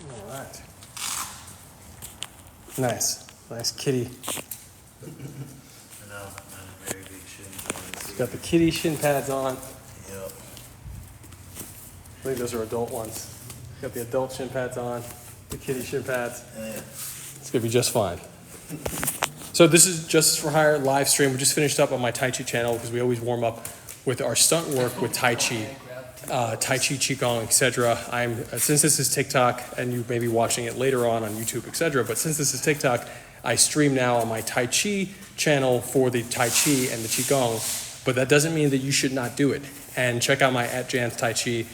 All right. Nice. Nice kitty. I know, I'm very big shin pads. Got the kitty shin pads on. Yep. I think those are adult ones. Got the adult shin pads on, the kitty shin pads. Yeah. It's gonna be just fine. So this is Justice for Hire live stream. We just finished up on my Tai Chi channel because we always warm up with our stunt work with Tai Chi, Tai Chi, Qigong, etc. Since this is TikTok, and you may be watching it later on YouTube, etc. But since this is TikTok, I stream now on my Tai Chi channel for the Tai Chi and the Qigong. But that doesn't mean that you should not do it. And check out my @JanTaiChi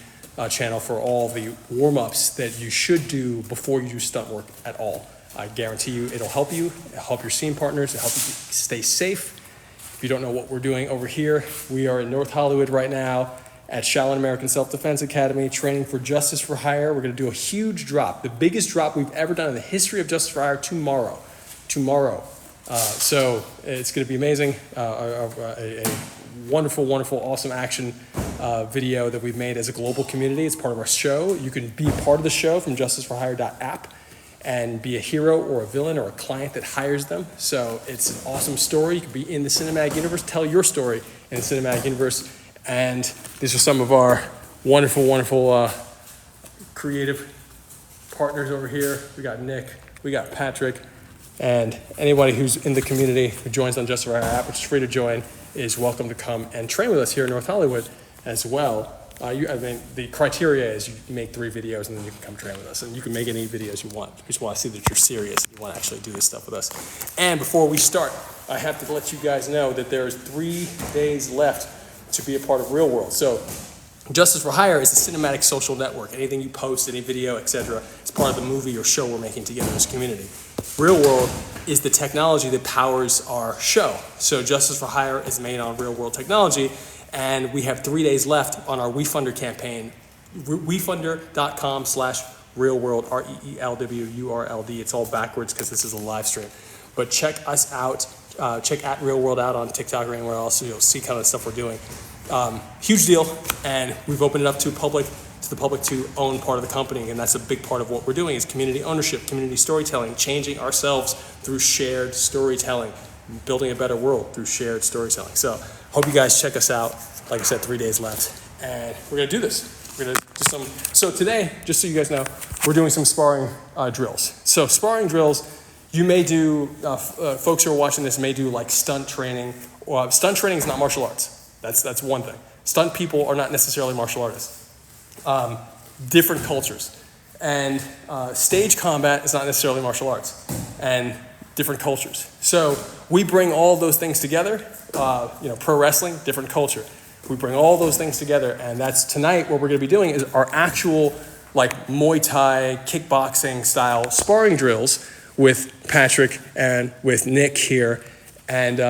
channel for all the warm-ups that you should do before you do stunt work at all. I guarantee you it'll help you, it'll help your scene partners, it'll help you stay safe. If you don't know what we're doing over here, we are in North Hollywood right now at Shaolin American Self-Defense Academy training for Justice for Hire. We're gonna do a huge drop, the biggest drop we've ever done in the history of Justice for Hire tomorrow. So it's gonna be amazing, a wonderful, wonderful, awesome action video that we've made as a global community. It's part of our show. You can be part of the show from justiceforhire.app and be a hero or a villain or a client that hires them. So it's an awesome story. You can be in the cinematic universe, tell your story in the cinematic universe. And these are some of our wonderful, wonderful creative partners over here. We got Nick, we got Patrick, and anybody who's in the community who joins on Justice for Hire app, which is free to join, is welcome to come and train with us here in North Hollywood as well. The criteria is you make 3 videos and then you can come train with us. And you can make any videos you want. You just want to see that you're serious. You want to actually do this stuff with us. And before we start, I have to let you guys know that there's 3 days left to be a part of Real World. So Justice for Hire is a cinematic social network. Anything you post, any video, etc., is part of the movie or show we're making together as a community. Real World is the technology that powers our show. So Justice for Hire is made on real world technology, and we have 3 days left on our WeFunder campaign, wefunder.com/realworld, REELWURLD. It's all backwards because this is a live stream. But check us out, check @RealWorld out on TikTok or anywhere else, so you'll see kind of the stuff we're doing. Huge deal, and we've opened it up to the public to own part of the company, and that's a big part of what we're doing is community ownership, community storytelling, changing ourselves through shared storytelling, building a better world through shared storytelling. So hope you guys check us out. Like I said, 3 days left, and we're gonna do this. We're gonna do some. So today, just so you guys know, we're doing some sparring drills. So sparring drills, you may do. Folks who are watching this may do like stunt training. Stunt training is not martial arts. That's one thing. Stunt people are not necessarily martial artists. Different cultures, and stage combat is not necessarily martial arts, and different cultures. So we bring all those things together. Pro wrestling, different culture. We bring all those things together, and that's tonight. What we're going to be doing is our actual like Muay Thai, kickboxing style sparring drills with Patrick and with Nick here, and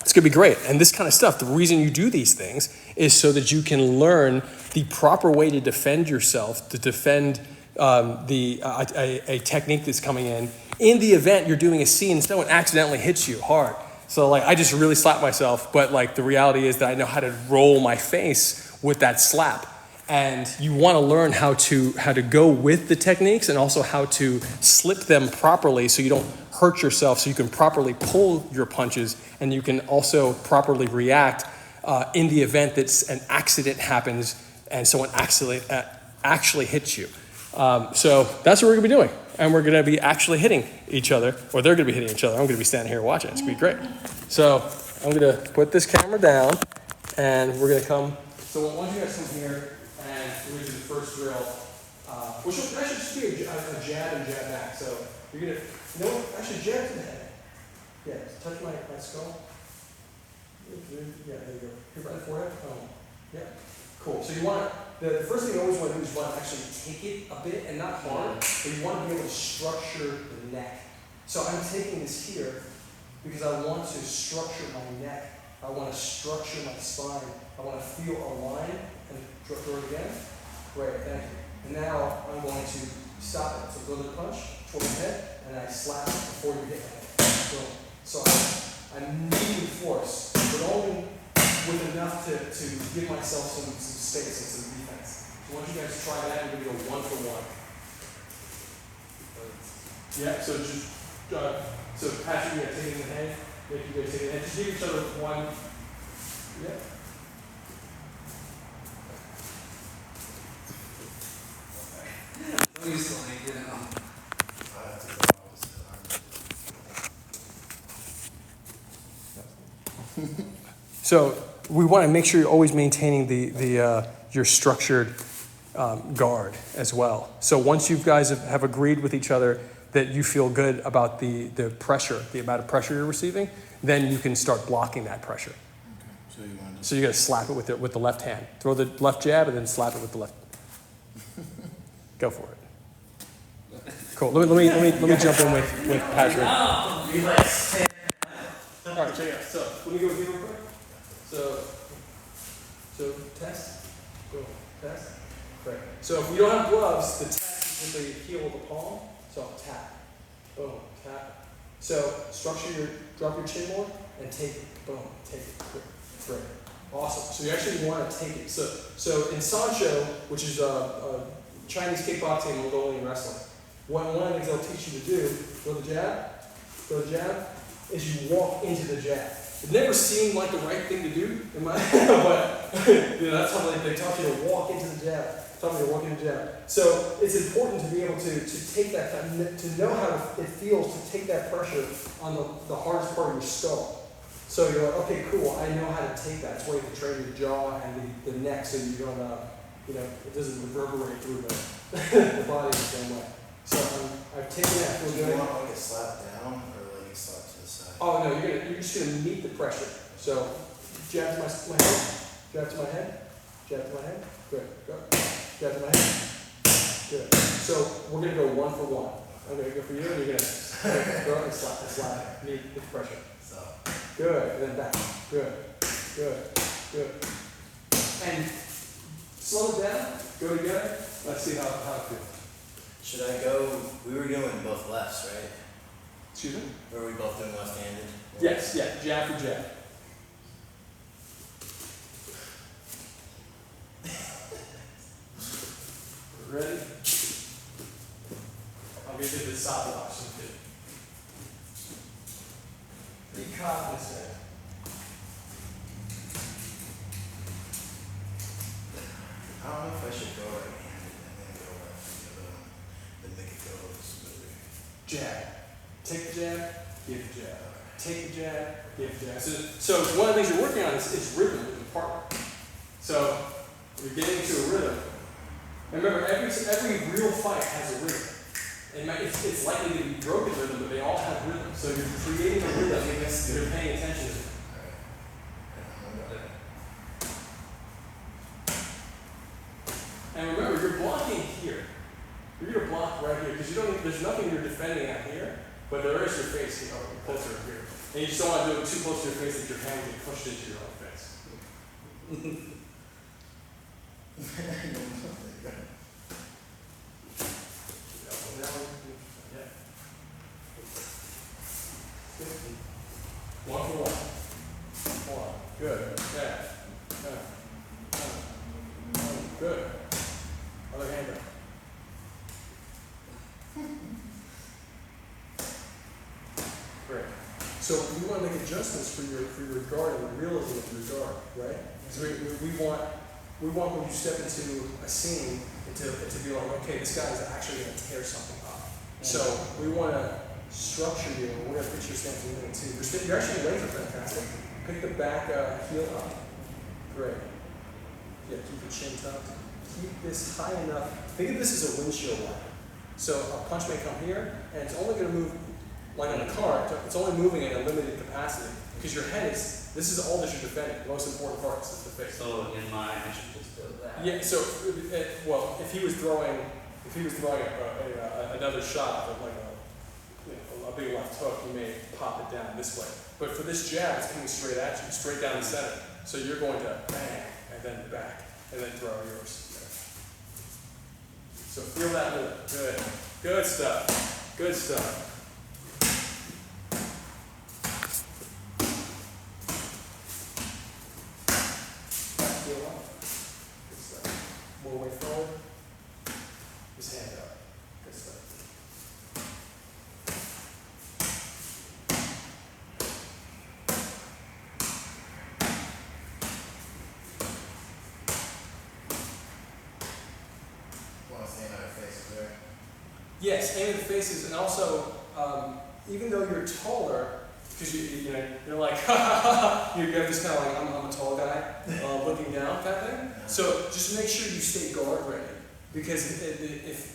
it's going to be great. And this kind of stuff, the reason you do these things is so that you can learn the proper way to defend yourself, to defend a technique that's coming in the event you're doing a scene and someone accidentally hits you hard. So like I just really slapped myself, but like the reality is that I know how to roll my face with that slap. And you want to learn how to go with the techniques and also how to slip them properly so you don't hurt yourself, so you can properly pull your punches and you can also properly react in the event that an accident happens and someone actually hits you. So that's what we're going to be doing. And we're going to be actually hitting each other, or they're going to be hitting each other. I'm going to be standing here watching. It's going to be great. So I'm going to put this camera down, and we're going to come. So once you guys come here, and we're going to do the first drill, which should actually just be a jab and jab back. So you're going to, actually jab to the head. Yeah, touch my skull. Yeah, there you go. Here, right forehead. Oh, yeah. Cool. So you want to, the first thing you always want to do is you want to actually take it a bit and not hard, but you want to be able to structure the neck. So I'm taking this here because I want to structure my neck. I want to structure my spine. I want to feel a line and throw it again. Great, thank you. And now I'm going to stop it. So go to the punch, toward my head, and I slap it before you hit my head. So I'm needing force, but only with enough to give myself some space and some defense. So once you guys try that, you're going to go 1 for 1. Yeah, so just, so Patrick, you gotta take it in the head, Nick, you gotta take it in the head, just give each other one, yeah. Recently, you know. I have to go opposite arm. So we want to make sure you're always maintaining your structured guard as well. So once you guys have agreed with each other that you feel good about the pressure, the amount of pressure you're receiving, then you can start blocking that pressure. Okay, so you want to So you got to slap it with the left hand. Throw the left jab and then slap it with the left. Go for it. Cool. Let me jump in with Patrick. All right, check it out. So let me go with you real quick. So test. Go. Test. Great. So if we don't have gloves, the test is with the heel of the palm. So tap. Boom. Tap. So drop your chin more and take it. Boom. Take it. Great. Awesome. So you actually want to take it. So in Sancho, which is Chinese kickboxing and Mongolian wrestling, one of the things they'll teach you to do, throw the jab, is you walk into the jab. It never seemed like the right thing to do, but that's how they taught you to walk into the jab. So it's important to be able to take that, to know how it feels to take that pressure on the hardest part of your skull. So you're like, okay, cool, I know how to take that. It's why you can train your jaw and the neck so you don't, it doesn't reverberate through the body the same way. So I've taken that. Do you want like a slap down or like a slap to the side? Oh no, you're just gonna meet the pressure. So jab to my head, jab to my head, jab to my head. Good, go. Jab to my head. Good. So we're gonna go one for one. I'm gonna go for you, and you're gonna go and slap, meet the pressure. So Good, and then back. Good. And slow it down. Go together. Let's see how it feels. should I go? We were doing both lefts, right? Excuse me? Were we both doing left-handed? Yes, yeah, jab for jab. Ready? I'll give you the stopwatch. Be confident there. I don't know if I should go right-handed and then go left, then make it go smoother. Jab. Take the jab, give the jab. Take the jab, give the jab. So one of the things you're working on is rhythm with the partner. So you're getting into a rhythm. And remember, every real fight has a rhythm. It's likely to be broken rhythm, but they all have rhythm. So you're creating a rhythm that you're paying attention to. And remember, you're blocking here. You're going to block right here because there's nothing you're defending out here, but there is your face closer here. And you just don't want to do it too close to your face that your hand will get pushed into your own face. One for one. Good. Yeah. Good. Other hand up. Great. So we want to make adjustments for your guard and the realism of your guard, right? So we want when you step into a scene to be like, okay, this guy is actually going to tear something up. So we want to structure you, and we're going to put your stance in there too. You're actually laser fantastic. Pick the back heel up. Great. Yeah, keep your chin tucked. Keep this high enough. Think of this as a windshield wiper. So a punch may come here, and it's only going to move, like on a car, it's only moving at a limited capacity. Because your head this is all that you're defending. The most important part is the face. So in mind, I should just do that. Yeah, so, if he was throwing another shot, like a big left hook, you may pop it down this way. But for this jab, it's coming straight at you, straight down the center. So you're going to bang, and then back, and then throw yours. So feel that move. Good. Good stuff. Good stuff. Feel up. Good stuff. More weight forward. His hand up. Good stuff. Yes, aim at the faces, and also, even though you're taller, because you know, you're like, you have this kind of like, I'm a tall guy, looking down kind of thing. So just make sure you stay guard ready, because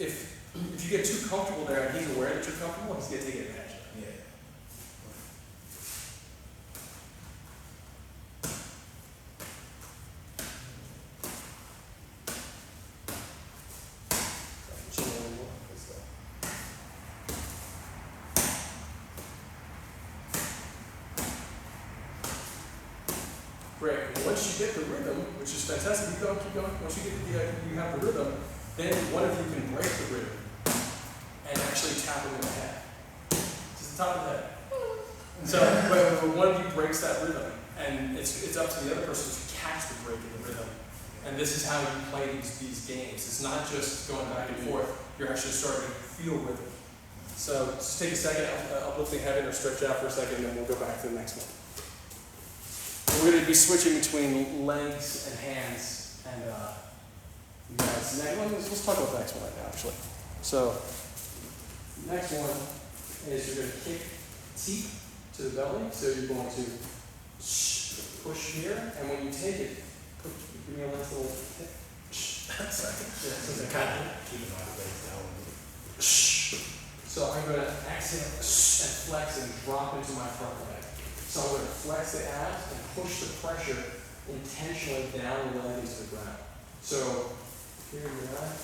if you get too comfortable there and he's aware that you're comfortable, he's gonna take advantage of it. Yeah. Great. And once you get the rhythm, which is fantastic, keep going. Once you get you have the rhythm, then one of you can break the rhythm and actually tap him in the head. Just the top of the head. So but one of you breaks that rhythm, and it's up to the other person to catch the break in the rhythm. And this is how you play these games. It's not just going back and forth. You're actually starting to feel rhythm. So just take a second, uplifting head or stretch out for a second, and then we'll go back to the next one. We're going to be switching between legs and hands, and you guys. Let's talk about the next one right now, actually. So, next one is you're going to kick teeth to the belly. So you're going to push here, and when you take it, give me a nice little hit. Keep it on the base down. So I'm going to exhale and flex and drop into my front leg. So I'm going to flex the abs and push the pressure intentionally down the leg into the ground. So here we are.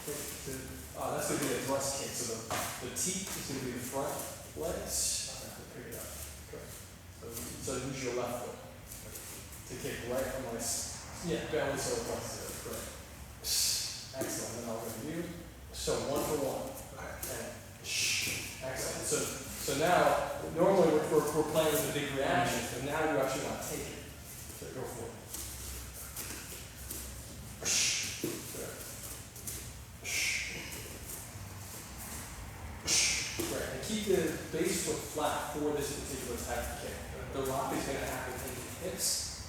That's going to be a thrust kick. So the teeth is going to be the front legs. I'm going to pick it up. Correct. So use your left foot to kick right from my belly so it wants to. Correct. Excellent. Then I'll review. So one for one. And excellent. So now, normally we're playing with a big reaction, but now you actually want to take it. So go for it. Great. And keep the base foot flat for this particular type of kick. The rock is going to happen in the hips.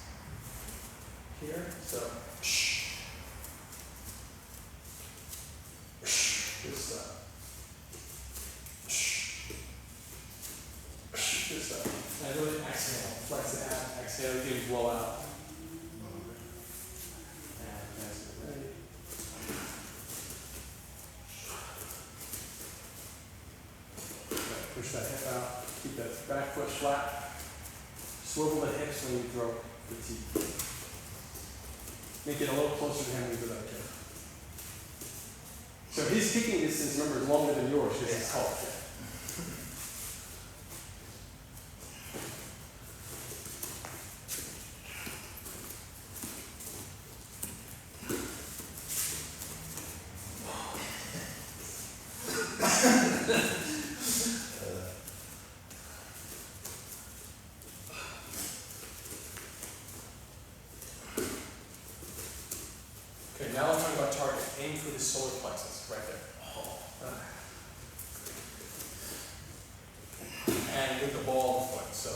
Here. So. Good stuff. Good stuff. And really exhale. Flex the ab. Exhale. You can blow out. And as you're ready. Push that hip out. Keep that back foot flat. Swivel the hips when you throw the teeth. Make it a little closer to him when you do that kick. So his kicking distance, remember, is longer than yours because he's tall. Okay, now I'm talking about target. Aim for the solar plexus, right there. And with the ball of the foot, so.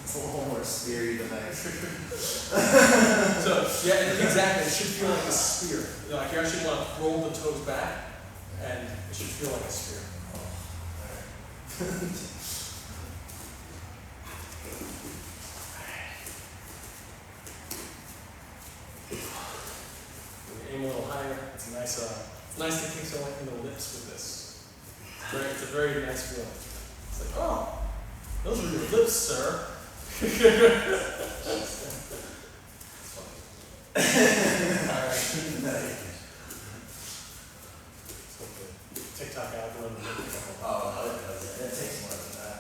It's a little more scary than that. So, yeah, exactly. It should feel like a spear. Like you actually want to roll the toes back, and it should feel like a spear. Aim a little higher. It's nice. It's nice to kick someone in the lips with this. It's a very nice feeling. It's like, oh, those are your lips, sir. All right. TikTok algorithm. Oh, it does. It takes more than that.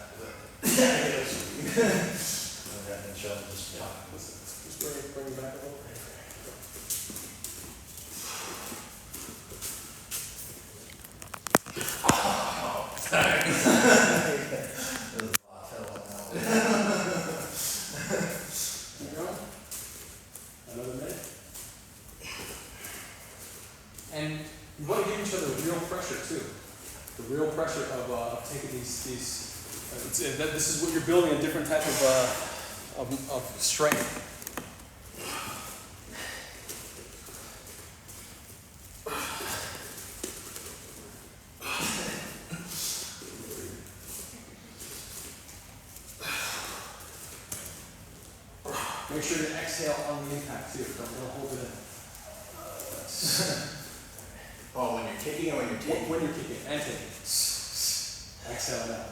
Just bring it back a little. Keep going. Another minute. And you want to give each other real pressure too. The real pressure of taking these this is what you're building, a different type of strength. make sure to exhale on the impact too. Don't hold it in. Oh, when you're kicking or when you're taking? When you're kicking and taking. Exhale now.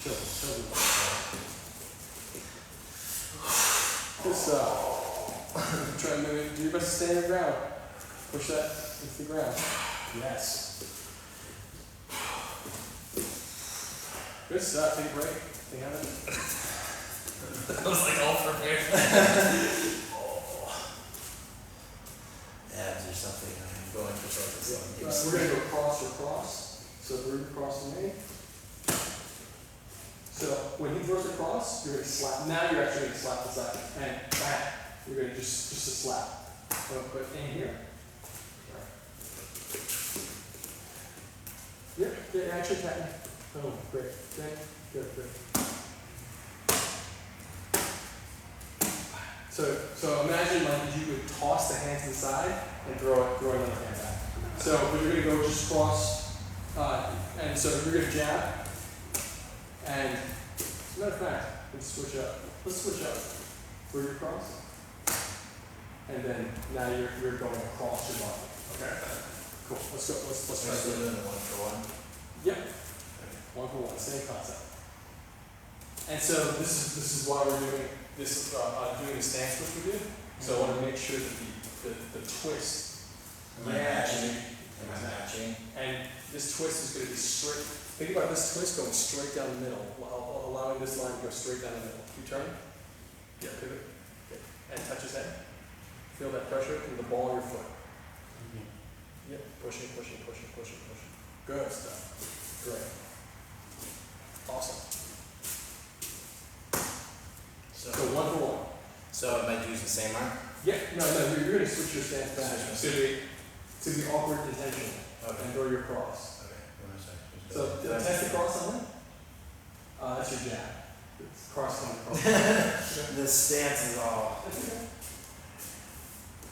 Chill. Good stuff. Try and maybe do your best to stay on the ground. Push that into the ground. Yes. Good stuff. Take a break. Think of it. I was like all prepared. Abs or something. I'm going for focus. We're going to go cross or cross. So through cross to me. So when he throws across, you're going to slap. Now you're actually going to slap the side. And bam. You're going to just a slap. But in here. Yeah, actually tapping. Oh, great. Good. So imagine like you would toss the hand to the side and throw another hand back. So you're going to go just cross, and so you're going to jab, and as a matter of fact, let's switch up. Through your cross, and then now you're going across your body. Okay. Cool. Let's go. Let's try Still to. doing the 1 for 1. Yep. 1 for 1. Same concept. And so this is why we're doing this doing the stance which we do. So I want to make sure that the twist. Am I matching? And this twist is going to be straight. Think about this twist going straight down the middle, allowing this line to go straight down the middle. You turn. Yeah, pivot. Okay. And touch his head. Feel that pressure from the ball of your foot. Yep. Pushing. Good stuff. Great. Awesome. So 1 for 1. So am I using the same arm? Yeah. No. You're going to switch your stance back. It's going to be awkward intentionally. Okay. And go your cross. Okay. One second. So test the cross on that. That's your jab. It's cross on the cross. The stance is all. That's okay.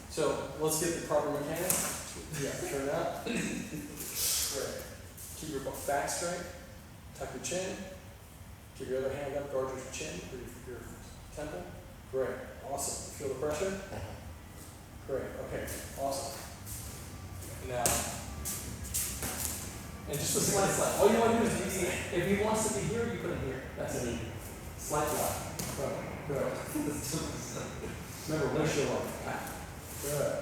So let's get the proper mechanics. Yeah, turn it out. Great. Keep your back straight. Tuck your chin. Keep your other hand up, guard your chin, your temple. Great. Awesome. Feel the pressure? Great. Okay. Awesome. Now, and just a slight slap. All you want to do is, if he wants to be here, you put him here. That's it. Slight slap. Good. Remember, windshield on. Good.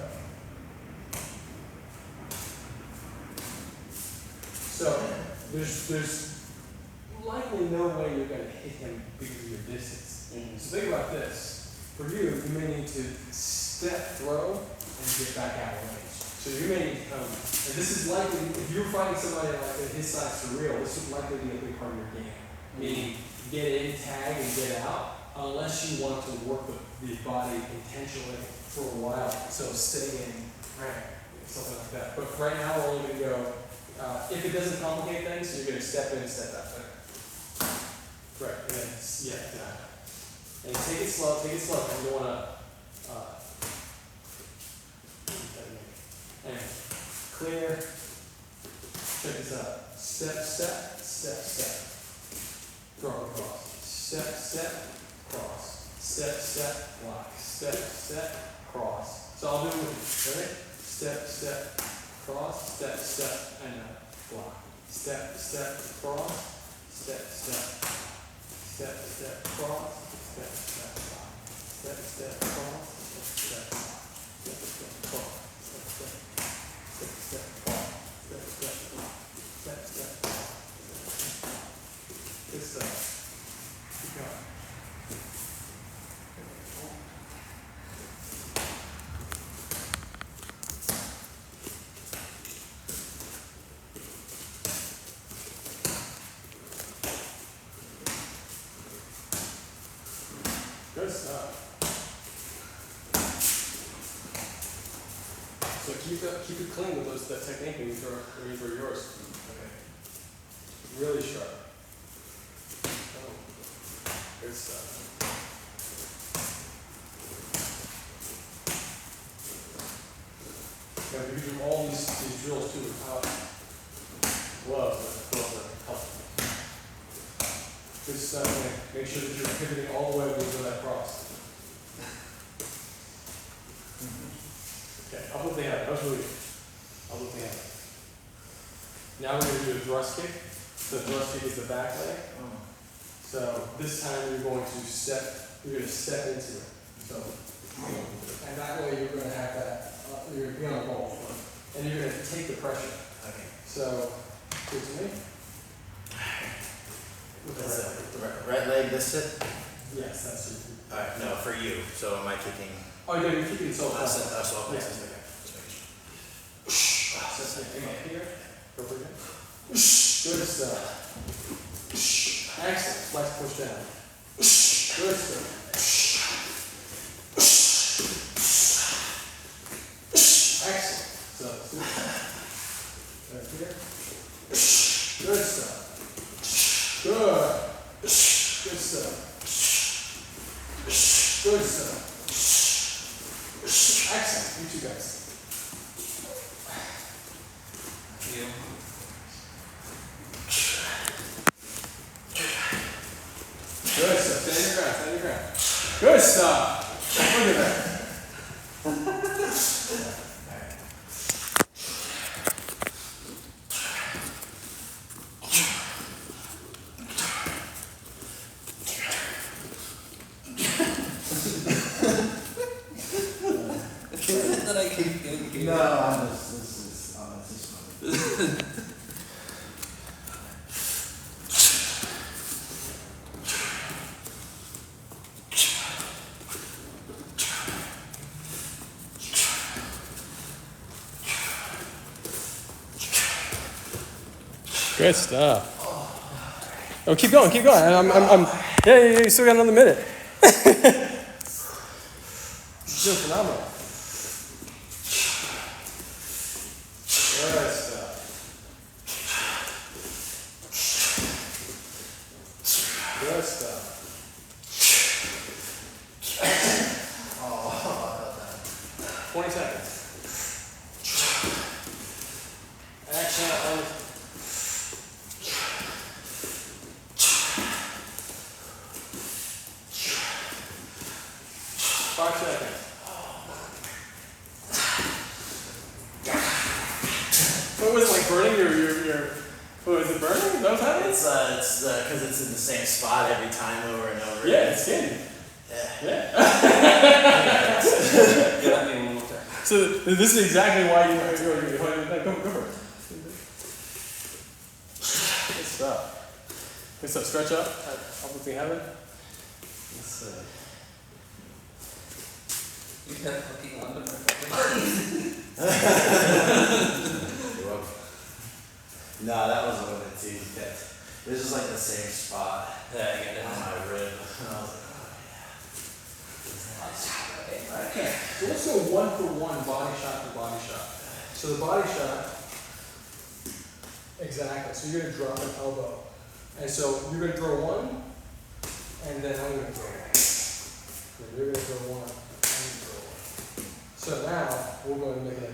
So there's likely no way you're going to hit him because of your distance. So think about this. For you may need to step, throw, and get back out of range. So you may need to come, and this is likely, if you're fighting somebody like his size for real, this would likely be a big part of your game. Meaning, get in, tag, and get out, unless you want to work the body intentionally for a while. So stay in, right, something like that. But right now, we're only going to go, if it doesn't complicate things, you're going to step in, step out. Right, and then, yeah, exactly. And take it slow, you don't want to, and clear, check this out, step, throw across, step, cross, step, block, step, cross. So I'll do it with you, ready? Step, cross, step, and block. Step, cross, step, cross, step, block. Step, cross, step, cross, step, cross, step, good stuff. Keep going. Good stuff. So keep it clean with that technique when you throw yours. Okay. Really sharp. Oh, good stuff. Yeah, we do all these drills too without gloves. Gloves are helpful. Good stuff, man. Make sure that you're pivoting all the way when you go that cross. Okay, up with the hand. That was really good. Up with the hand. Now we're going to do a thrust kick. The thrust kick is the back leg. So this time you're going to step into it. So, and that way you're going to have that, you're going to be on the ball. And you're going to take the pressure. Okay. So, good to me. With the That's right leg. it. The right leg, this it? Yes, that's it. Alright, no, for you. So am I kicking? Oh, yeah, you're keeping it so That's it. fast. That's all. Yeah. Just making sure. So, aim up here. Go for it. Good stuff. Excellent. Let's push down. Good stuff. Excellent. So, right here. Good stuff. Good. Good stuff. Good stuff. Excellent. You two guys. You. Good stuff. Stand your ground. Stand your ground. Good stuff. Look at that. That I keep getting. No, I'm just, this is funny. Good stuff. Oh, keep going, keep going. Yeah, you still got another minute. You're doing phenomenal. Good stuff. Good stuff. Oh, 20 seconds. Action on the 5 seconds. What was it like burning your what was it burning? Is that what's happening? It's because it's in the same spot every time over and over. Yeah, it's candy. Yeah. Yeah. Got me one more time. So this is exactly why you go for it. Good stuff. Good stuff. Stretch up. Up if we have it. You got fucking London. You're welcome. No, that wasn't what it's easy. It was just like the same spot Yeah, I get it. on my rib. And I was like, Okay. So let's go 1 for 1, body shot for body shot. So the body shot. Exactly. So you're gonna drop an elbow, and so you're gonna throw one, and then I'm gonna throw one. Then you're gonna throw one. So now we're going to make an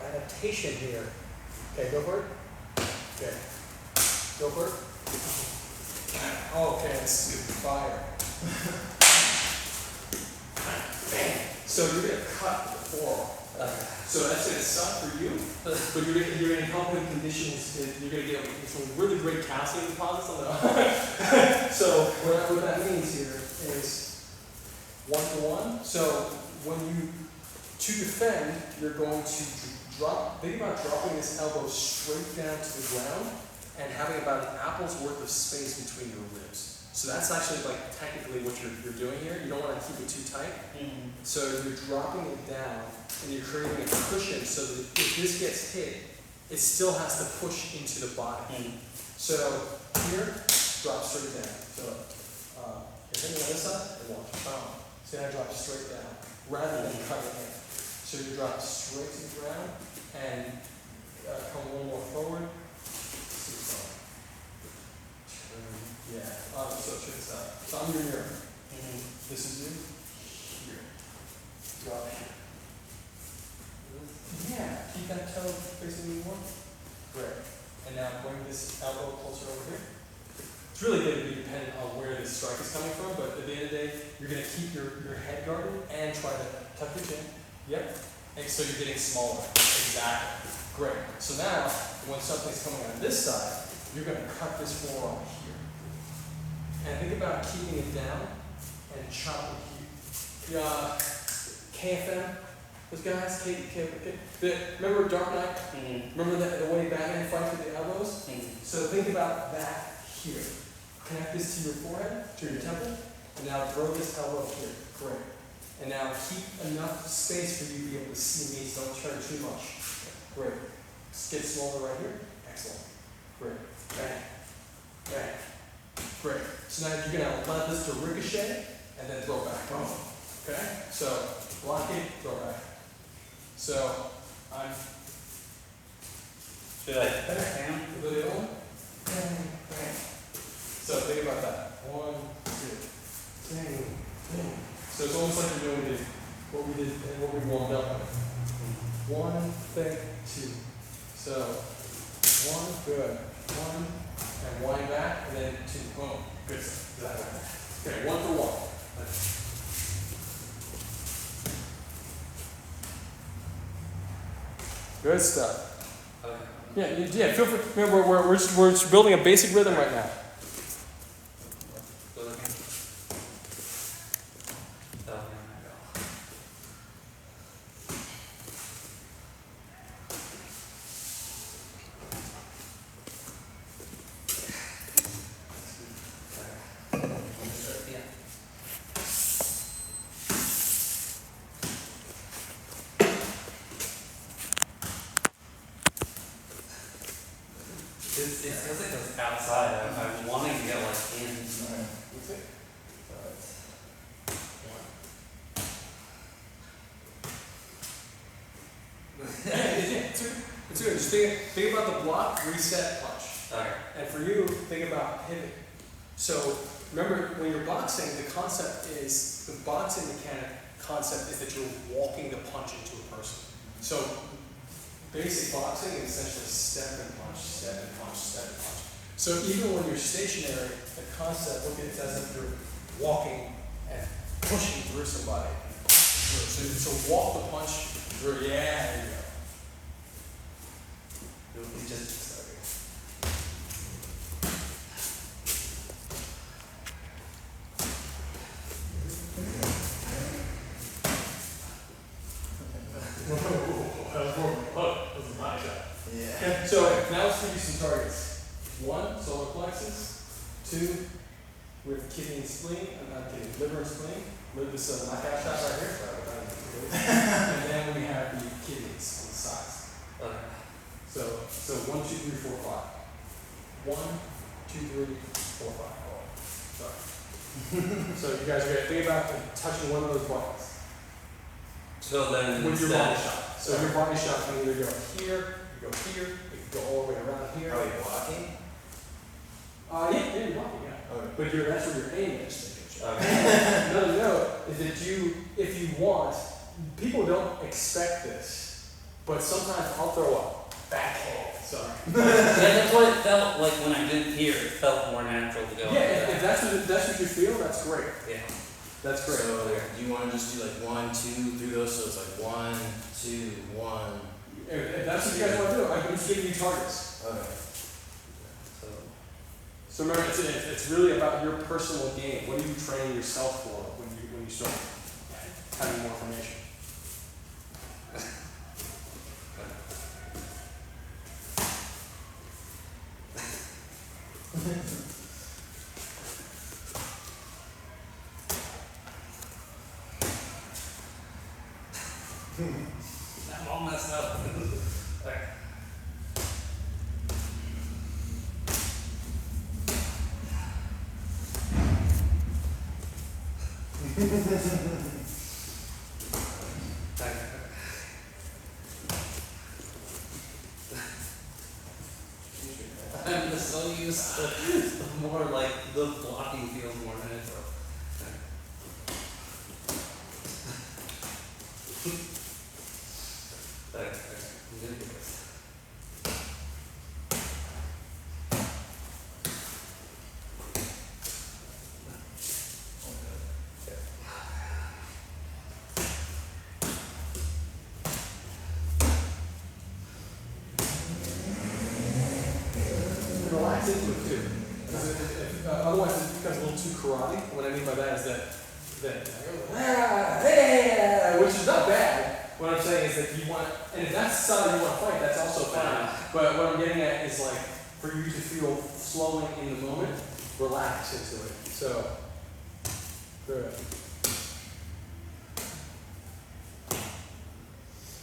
adaptation here. Okay, go for it. Okay, go for it. Okay, this is fire. So you're going to cut the forearm. So that's going to suck for you, but you're going to help him condition his. You're going to get some really great calcium deposits on the. So what that means here is 1 for 1. So when you, to defend, you're going to drop, think about dropping this elbow straight down to the ground and having about an apple's worth of space between your ribs. So that's actually like technically what you're doing here. You don't want to keep it too tight. So you're dropping it down and you're creating a cushion so that if this gets hit, it still has to push into the body. So here, drop straight down. So you're hitting on this side, and watch, boom. So now drop straight down, rather than cutting in. So you drop straight to the ground and come a little more forward. Yeah. So check this out. So I'm your mirror. This is you. Here. Drop here. Yeah. Keep that toe facing me more. Great. And now bring this elbow closer over here. really going to be dependent on where the strike is coming from, but at the end of the day, you're going to keep your head guarded and try to tuck your chin. Yep. And so you're getting smaller. Exactly. Great. So now, when something's coming on this side, you're going to cut this forearm here. And think about keeping it down and chopping here. KFM, those guys, remember Dark Knight? Mm-hmm. Remember the way Batman fights with the elbows? Mm-hmm. So think about that here. Connect this to your forehead, to your temple, and now throw this elbow here. Great. And now keep enough space for you to be able to see me, so don't turn too much. Great. Just get smaller right here. Excellent. Great. Bang. Bang. Great. So now you're going to let this to ricochet and then throw back. Boom. Okay? So block it, throw back. So I'm. Should I bam? The other one. Bang. Bang. So think about that. 1, 2. Bang. Bang. So it's almost like you're doing what we did and what we warmed up with. 1 thing, 2. So 1, good. 1, and wind back, and then 2. Boom. Good stuff. Exactly. Okay, 1 for 1. Good stuff. Okay. Yeah. Feel free. Remember, we're just building a basic rhythm right now. Go again. Down here I go. Yeah. It feels like it's outside. I'm wanting to get like in. That's it. It's good. Just think about the block, reset, punch. Okay. And for you, think about pivot. So remember, when you're boxing, the boxing mechanic concept is that you're walking the punch into a person. So basic boxing is essentially step and punch, step and punch, step and punch. So even when you're stationary, the concept, look at it as if you're walking and pushing through somebody. So walk the punch through, yeah, there you go. It just started. That was a high shot. Yeah. So now let's give you some targets. 1, solar plexus. 2, we have kidney and spleen. I'm not kidding, liver and spleen. Look at this knockout shot right here. And then we have the kidneys on the sides. Okay. So 1, 2, 3, 4, 5. 1, 2, 3, 4, 5. Oh, sorry. So you guys are gonna think about touching one of those buttons So then with your instead- body shot. So your body shot can either go here, you go here, it can go all the way around here. Are you blocking? Yeah, you're blocking, yeah. Okay. But that's where your aim is. Okay. No, is that if you want, people don't expect this, but sometimes I'll throw a backhand. Sorry. Yeah, that's what it felt like when I didn't hear. It felt more natural to go. Yeah, if that's what you feel, that's great. Yeah. That's great. So do you want to just do like 1, 2 through those? So it's like 1, 2, 1. If that's what you guys want to do, I'm just giving you targets. Okay. So remember, it's really about your personal game. What are you training yourself for when you start having more information? I'm all messed up. Okay. I'm just so used to more like the blocking feels more natural. Okay, I'm gonna do this. karate. What I mean by that is that which is not bad. What I'm saying is that you want, and if that's the style you want to fight, that's also fine. But what I'm getting at is like for you to feel flowing in the moment, relax into it. So, good.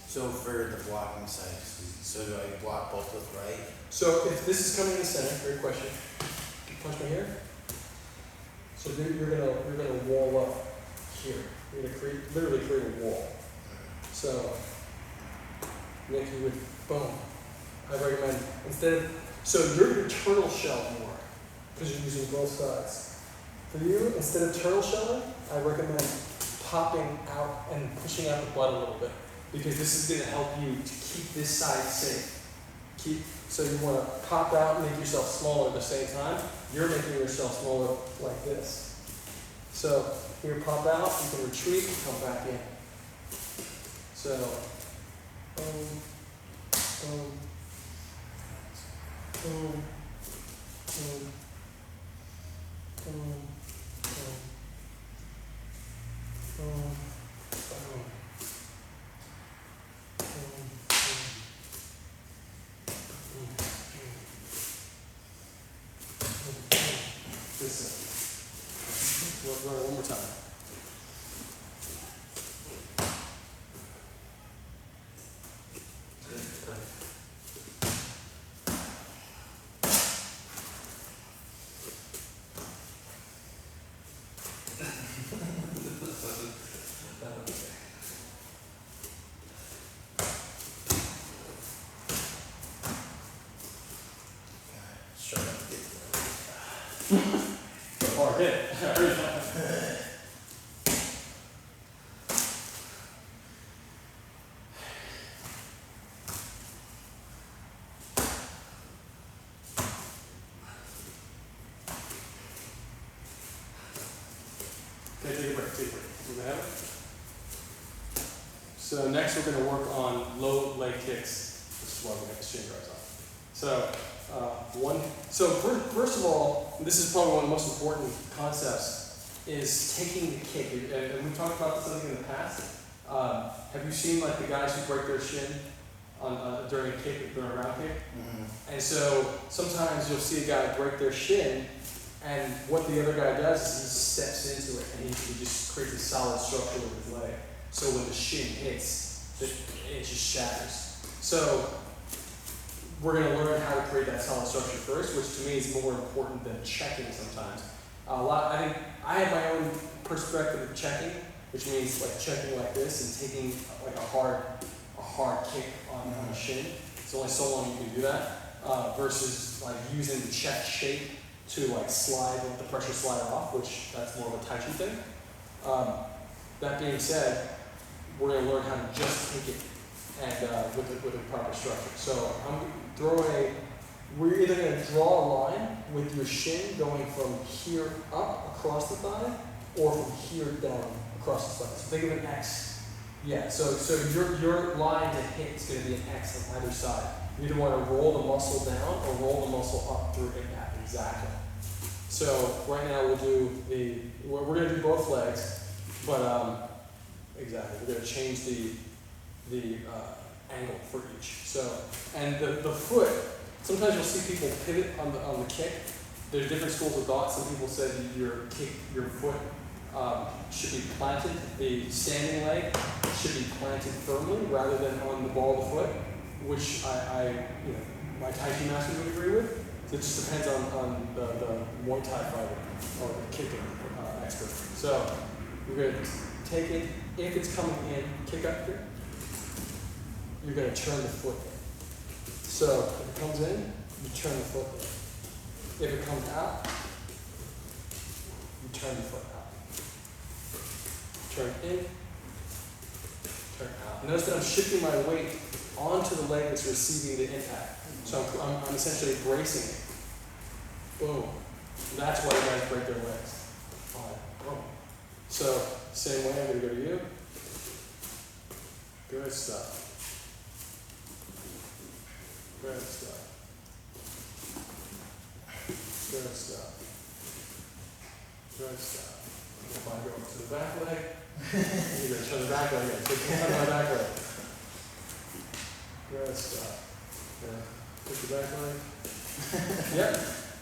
So for the blocking side, so do I block both with right? So if this is coming in the center, great question. Punch me here. So then you're gonna wall up here. You're gonna literally create a wall. So Nick, you would boom. I recommend instead of you're your turtle shell more because you're using both sides. For you, instead of turtle shelling, I recommend popping out and pushing out the butt a little bit because this is going to help you to keep this side safe. So you want to pop out and make yourself smaller at the same time. You're making yourself smaller like this. So here, pop out, you can retreat and come back in. So, boom, boom, boom, boom, boom, boom, boom, boom. Run it one more time. Sure. Oh, I did. Okay, take a break, take a break. We're gonna have it. So next we're gonna work on low leg kicks. This is why we got the shin guards on. So first of all, this is probably one of the most important concepts, is taking the kick. And we've talked about this I think in the past. Have you seen like the guys who break their shin on during a kick, during a round kick? Mm-hmm. And so sometimes you'll see a guy break their shin, and what the other guy does is he steps into it and he just creates a solid structure with his leg. So when the shin hits, it just shatters. So we're going to learn how to create that solid structure first, which to me is more important than checking sometimes. I think I have my own perspective of checking, which means like checking like this and taking like a hard kick on a shin. It's only so long you can do that, versus like using the check shape to like slide, let the pressure slide off, which that's more of a Tai Chi thing. That being said, we're going to learn how to just take it and with a proper structure. So we're either going to draw a line with your shin going from here up across the thigh or from here down across the thigh. So think of an X. Yeah, so your line to hit is going to be an X on either side. You either want to roll the muscle down or roll the muscle up through impact. Exactly. So right now we're going to do both legs, but exactly, we're going to change the angle for each. So, and the foot, sometimes you'll see people pivot on the kick. There's different schools of thought. Some people said your foot should be planted, the standing leg should be planted firmly rather than on the ball of the foot, which my Tai Chi master would agree with. It just depends on the Muay Thai fighter or the kicking expert. So we're going to take it, if it's coming in, kick up here, you're going to turn the foot in. So if it comes in, you turn the foot in. If it comes out, you turn the foot out. Turn in, turn out. Notice that I'm shifting my weight onto the leg that's receiving the impact. So I'm essentially bracing it. Boom. That's why you guys break their legs. Boom. So same way, I'm going to go to you. Good stuff. Good stuff. Good stuff. Good stuff. If I go to the back leg, you're going to turn the back leg in. So turn my back leg. Good stuff. Yeah. Push the back leg. Yep.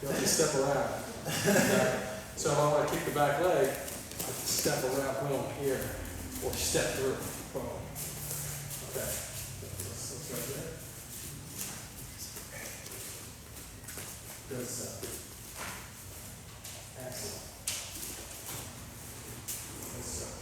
You have to step around. Okay. So if I want to kick the back leg, I have to step around, boom, here. Or step through, boom. Okay. Let's right there. Good stuff. Excellent. Good stuff.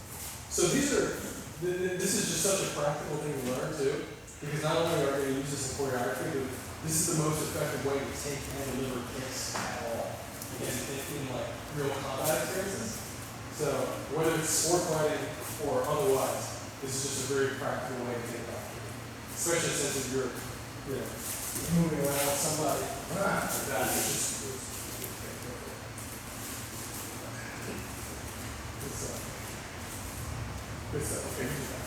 So this is just such a practical thing to learn too, because not only are we going to use this in choreography, but this is the most effective way to take and deliver kicks at all. Again, in like real combat experiences. So whether it's sport fighting or otherwise, this is just a very practical way to think about it. Especially since if you're, moving around with somebody like that, it's just good stuff. Good stuff. Okay, do that.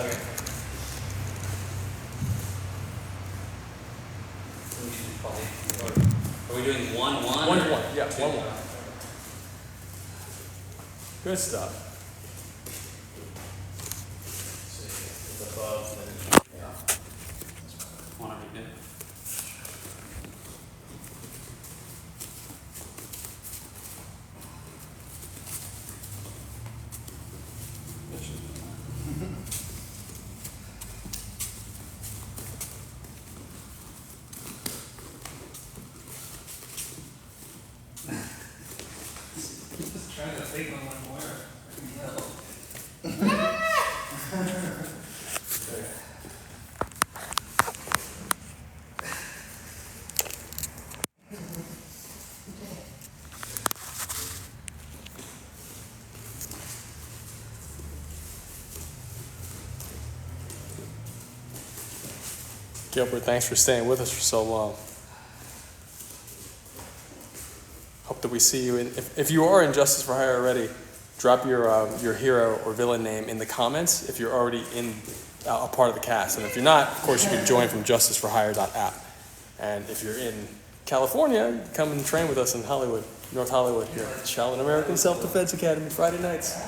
Okay. We should probably, are we doing 1-1? 1-1, yeah, 1-1. Good stuff. It's above, then yeah. Want to read it? Just trying to think on one more. Gilbert, thanks for staying with us for so long. Hope that we see you in. If you are in Justice for Hire already, drop your hero or villain name in the comments if you're already in a part of the cast. And if you're not, of course, you can join from justiceforhire.app. And if you're in California, you can come and train with us in Hollywood, North Hollywood here at Shaolin American Self-Defense Academy, Friday nights.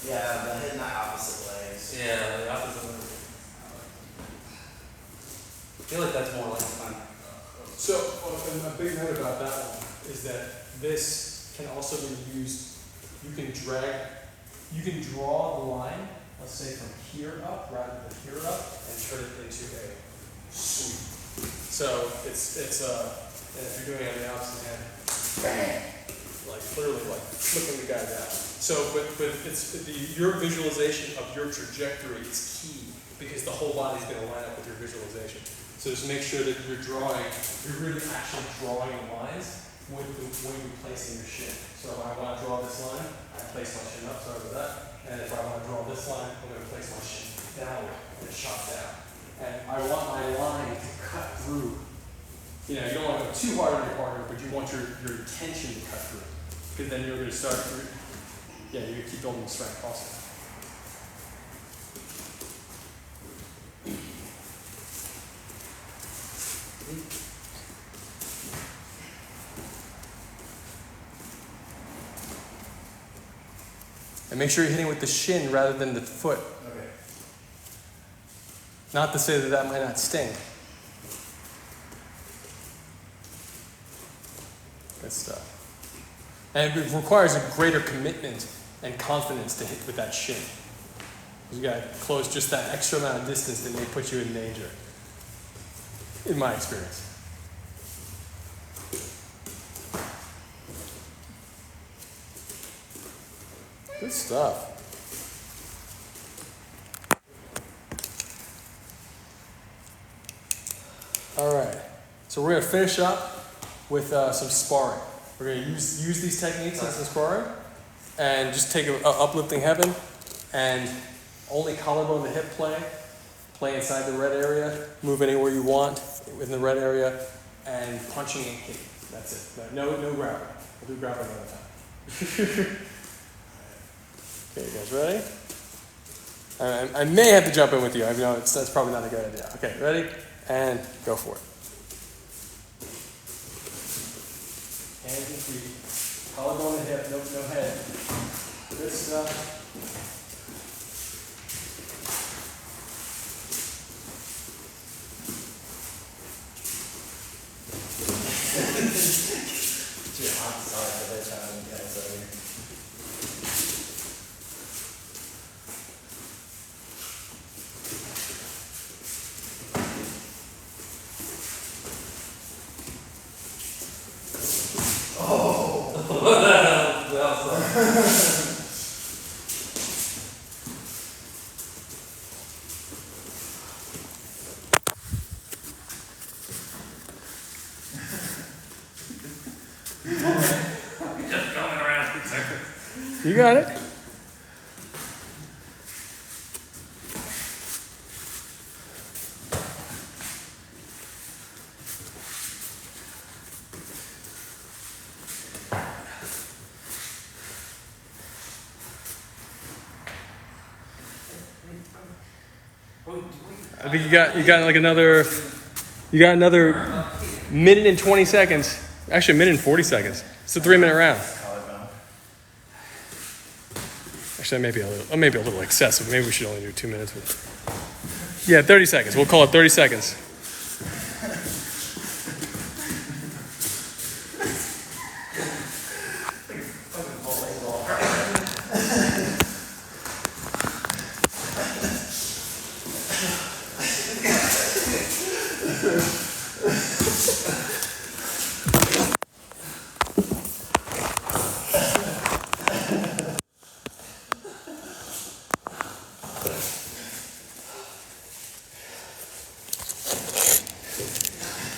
Yeah, but hitting the opposite legs. Yeah, the opposite. I feel like that's more like fun. So, a big note about that one is that this can also be used, you can draw the line, let's say from here up rather than here up, and turn it into a sweep. So, it's and if you're doing it on the opposite hand, bang, like literally like flipping the guy down. So, but your visualization of your trajectory is key because the whole body's going to line up with your visualization. So just make sure that you're really actually drawing lines with the way you're placing your shin. So if I want to draw this line, I place my shin up, sorry about that. And if I want to draw this line, I'm going to place my shin downward and shot down. And I want my line to cut through. You don't want to go too hard on your partner, but you want your intention to cut through. Because then you're going to start, you're going to keep building the strength also. And make sure you're hitting with the shin rather than the foot. Okay. Not to say that that might not sting. Good stuff. And it requires a greater commitment and confidence to hit with that shin. You got to close just that extra amount of distance that may put you in danger, in my experience. Good stuff. All right, so we're going to finish up with some sparring. We're gonna use these techniques as sparring, and just take a uplifting heaven, and only collarbone to hip play. Play inside the red area. Move anywhere you want within the red area, and punching and kicking. That's it. No grappling. We'll do grappling another time. Okay, you guys ready? I may have to jump in with you. I know that's probably not a good idea. Okay, ready? And go for it. Hands and feet. Collarbone and hip, no head. Good stuff. Dude, I'm sorry for that time you guys over here. Just going around. You got it. I think you got like another minute and 20 seconds. Actually, a minute and 40 seconds. It's a 3-minute round. Collarbone. Actually, that may be a little excessive. Maybe we should only do 2 minutes. Yeah, 30 seconds. We'll call it 30 seconds.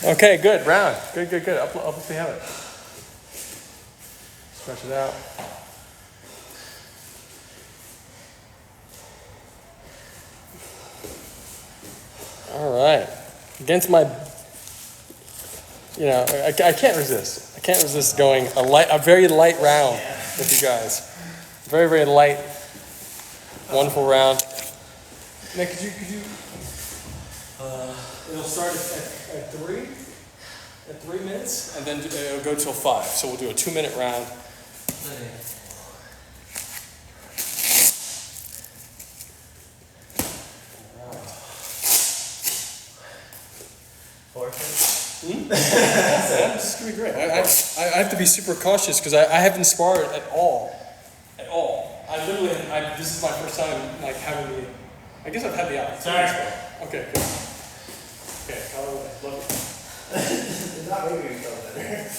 Okay, good. Round. Good. Up if we have it. Stretch it out. All right. Against my, I can't resist. I can't resist going a very light round with you guys. Very, very light, wonderful round. Nick, could you? It'll start at 3 minutes, and then it'll go till 5. So we'll do a 2-minute round. This is gonna be great. I have to be super cautious because I haven't sparred at all. This is my first time having the. I guess I've had the opportunity. Sorry. Okay. Good. Okay. Love you. It's not making me feel better.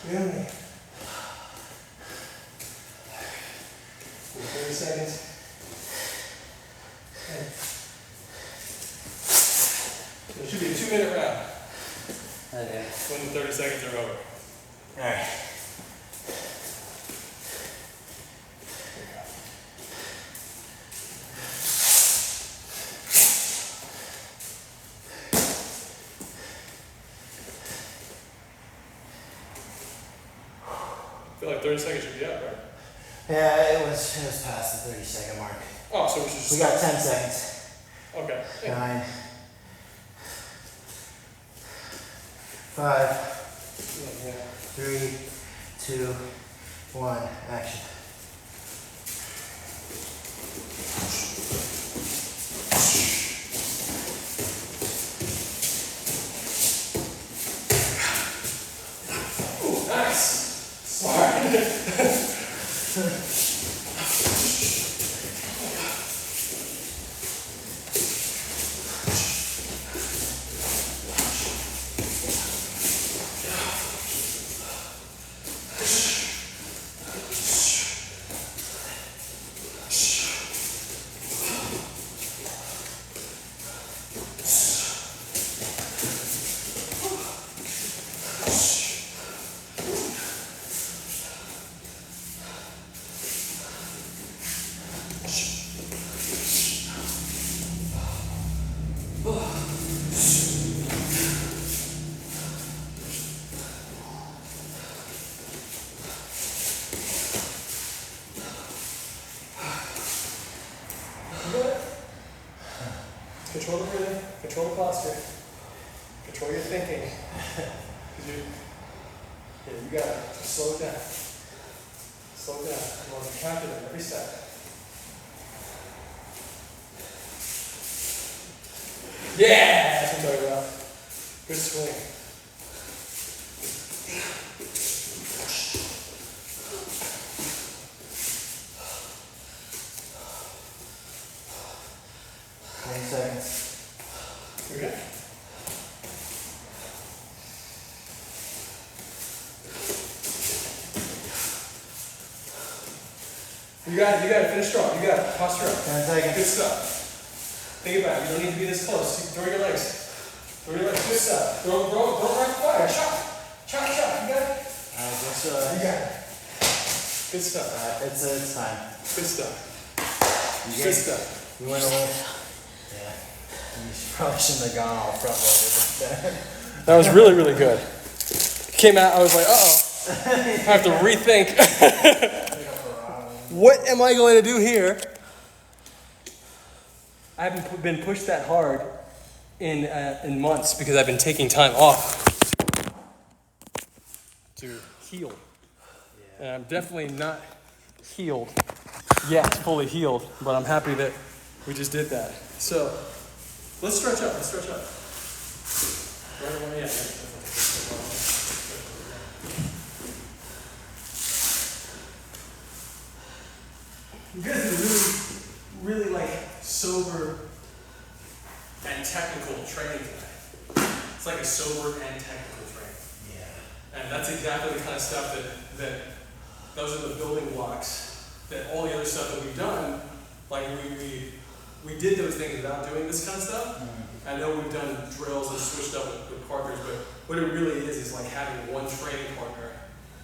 Really? 30 seconds. Okay. It should be a 2-minute round Okay. when the 30 seconds are over. Alright. I feel like 30 seconds should be up, right? Yeah, it was past the 30-second mark. Oh, so we should just We got 10 seconds. Okay. Yeah. 9, 5, Yeah. 3, 2, 1, action. Ooh, nice. Smart. Control the breathing, control the posture, control your thinking. 'Cause you got it. Just slow it down. Slow it down. You want to count it every step. Yeah! That's what I'm talking about. Good swing. Seconds. Okay. You got it. Finish strong. You got it. Posture up. 10 seconds. Good stuff. Think about it. You don't need to be this close. Throw your legs. Throw your legs. Good stuff. Throw right fire. Chop. You got it. You got it. Good stuff. It's time. Good stuff. You Good guys- stuff. You went a little. Yeah. Probably shouldn't have gone all front loaded. That was really, really good. Came out, I was like, uh-oh. I have to rethink. What am I going to do here? I haven't been pushed that hard in months because I've been taking time off to heal. And I'm definitely not healed yet, fully healed, but I'm happy that we just did that. So, let's stretch up. Right away, yeah. You guys are really like sober and technical training today. It's like a sober and technical training. Yeah. And that's exactly the kind of stuff that those are the building blocks that all the other stuff that we've done, like we did those things without doing this kind of stuff. Mm-hmm. I know we've done drills and switched up with partners, but what it really is like having one training partner.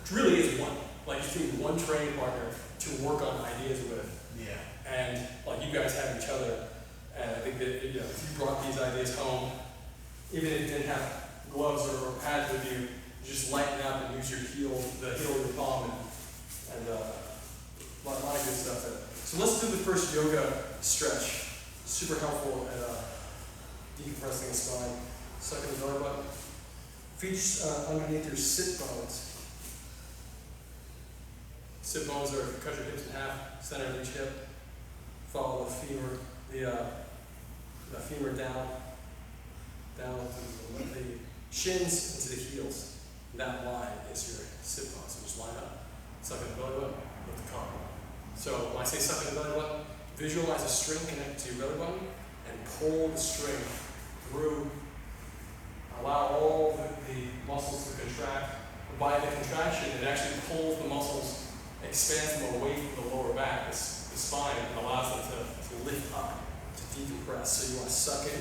It really is one. Like just need one training partner to work on ideas with. Yeah. And like you guys have each other. And I think that if you brought these ideas home, even if you didn't have gloves or pads with you, just lighten up and use your the heel of your palm, and a lot of good stuff there. So let's do the first yoga stretch. Super helpful at decompressing the spine. Suck in the belly button. Feet underneath your sit bones. Sit bones are, cut your hips in half, center of each hip. Follow the femur, the femur down to the shins into the heels. That line is your sit bone. So just line up, suck in the belly button, lift the collar. So when I say suck in the belly button, visualize a string connected to your belly button and pull the string through. Allow all the muscles to contract by the contraction, it actually pulls the muscles, expands them away from the lower back, the spine, and allows them to lift up, to decompress. So you want to suck in,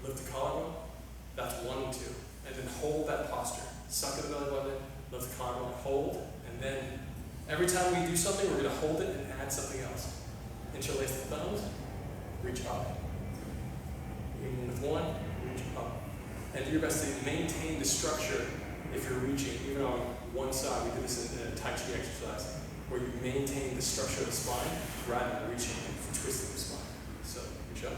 lift the collarbone, that's 1 and 2. And then hold that posture. Suck at the belly button, lift the collarbone, hold, and then every time we do something, we're going to hold it and add something else. Interlace the thumbs, reach up. Even with 1, reach up. And do your best to maintain the structure if you're reaching, even on one side. We do this in a Tai Chi exercise, where you maintain the structure of the spine rather than reaching and twisting the spine. So, reach up.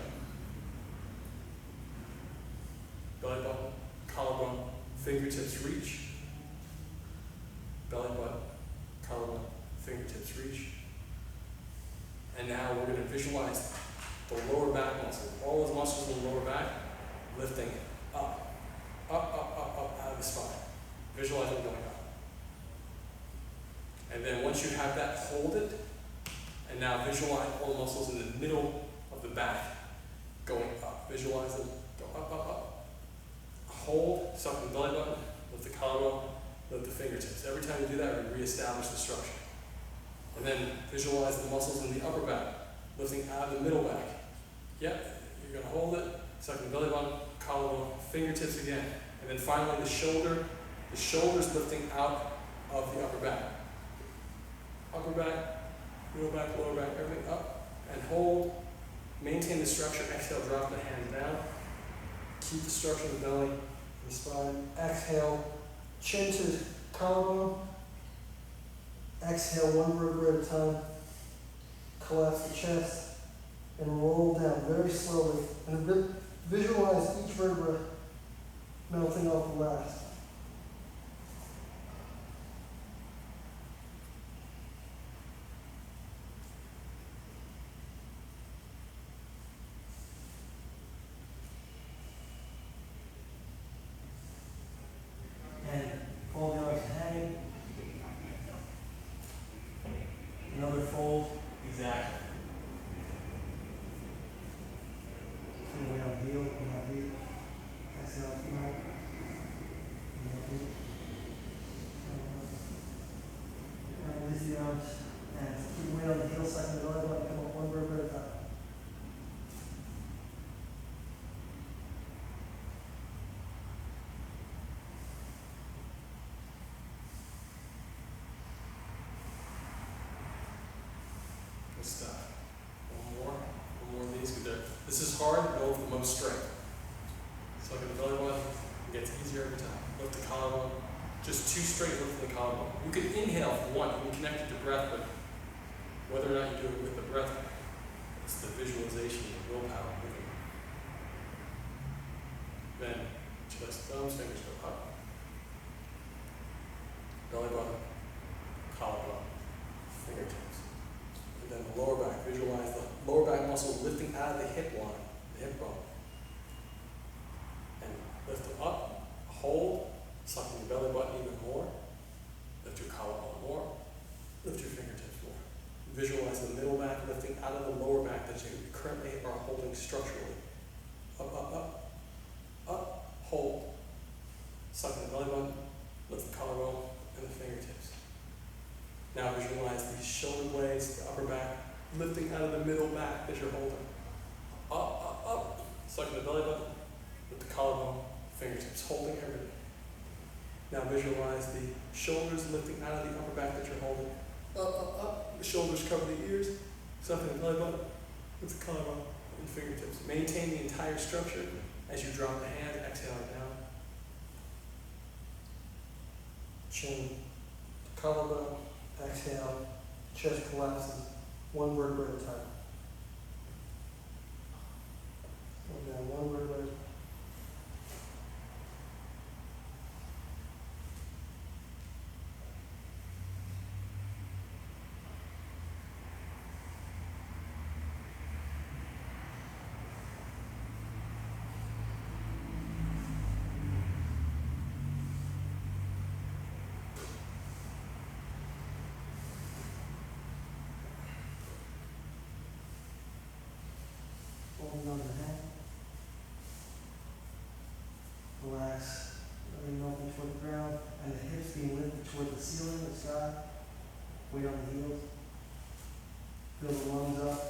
Belly button, collarbone, fingertips reach. Belly button, collarbone, fingertips reach. And now we're going to visualize the lower back muscle. All those muscles in the lower back lifting up, out of the spine. Visualize them going up. And then once you have that, hold it. And now visualize all the muscles in the middle of the back going up. Visualize them go up. Hold, suck the belly button, lift the collarbone, lift the fingertips. Every time you do that, we reestablish the structure. And then visualize the muscles in the upper back, lifting out of the middle back. Yep, you're going to hold it, suck the belly button, collarbone, fingertips again. And then finally the shoulders lifting out of the upper back. Upper back, middle back, lower back, everything up. And hold, maintain the structure, exhale, drop the hands down. Keep the structure of the belly, the spine. Exhale, chin to collarbone. Exhale, 1 vertebra at a time. Collapse the chest and roll down very slowly. And visualize each vertebra melting off the last. And fold the arms hanging. Another fold, exactly. Inhale, heel, exhale, heel. And release the arms and keep weight on the heel side of the belly button, come up 1 vertebra at a time. Good stuff. One more of these. This is hard, go with the most strength. So look at the belly button, it gets easier every time. Lift the collarbone, just 2 straight lifts in the collarbone. You can inhale if you want, you can connect it to breath, but whether or not you do it with the breath, it's the visualization, the willpower. Then, chest, thumbs, fingers go up. Belly button, collarbone, fingertips. And then the lower back, visualize the lower back muscle lifting out of the hip line, the hip bone. And lift them up, hold, sucking your belly button even more. Lift your collarbone more, lift your fingertips more. Visualize the middle back lifting out of the lower back that you currently are holding structurally. Up, hold. Suck the belly button, lift the collarbone, and the fingertips. Now visualize these shoulder blades, the upper back, lifting out of the middle back that you're holding. Up. Sucking the belly button, lift the collarbone, fingertips, holding everything. Now visualize the shoulders lifting out of the upper back that you're holding. Up. The shoulders cover the ears, sucking the belly button, lift the collarbone, and fingertips. Maintain the entire structure as you drop the hands, exhale it down. Chin, collarbone, exhale, chest collapses, 1 vertebra at a time. Go down 1 vertebra. Hold another hand. the ceiling, the sky, weight on the heels. Fill the lungs up.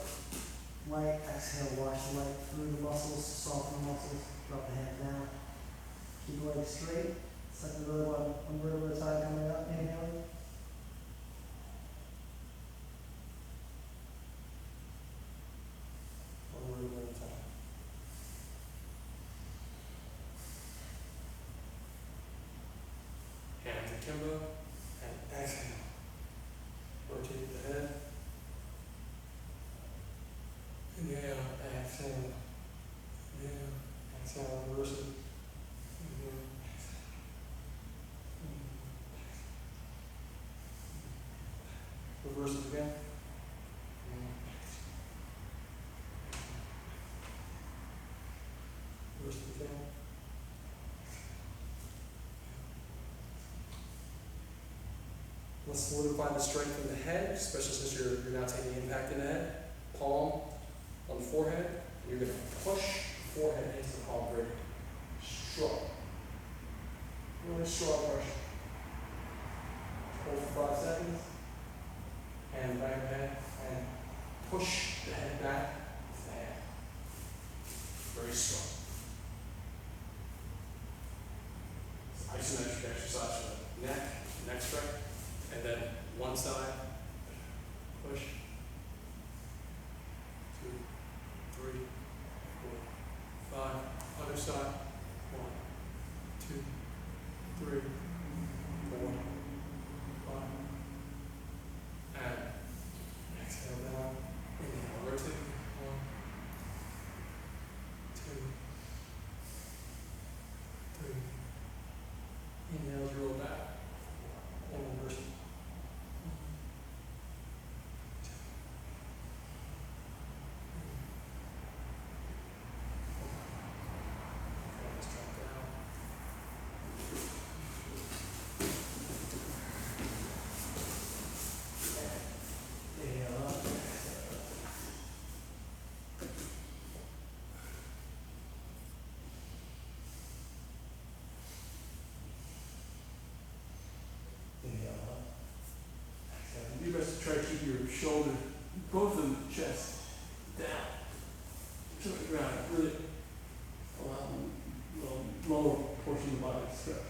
Light, exhale, wash the light through the muscles, soften the muscles, drop the hands down. Keep the legs straight. Second vertebra, one vertebra at a time coming up, inhaling. One vertebra at a time. Hands akimbo, and exhale. Rotate the head. Inhale, exhale. Inhale, exhale, reverse it. Inhale, exhale. Reverse it again. Reverse it again. Let's solidify the strength in the head, especially since you're now taking impact in the head. Palm on the forehead. You're going to push the forehead into the palm very strong. Really strong pressure. Hold for 5 seconds. Hand back of the head. And push the head back to the hand. Very strong. It's isometric exercise for the neck strength. And then one side, push, 2, 3, 4, 5, other side, 1, 2, 3, 4, 5, and exhale down, inhale, rotate, 1, 2, 3, inhale, roll back, and reverse it. Do your best to try to keep your shoulders, both of them, chest down to the ground. Really allow the lower portion of the body to stretch.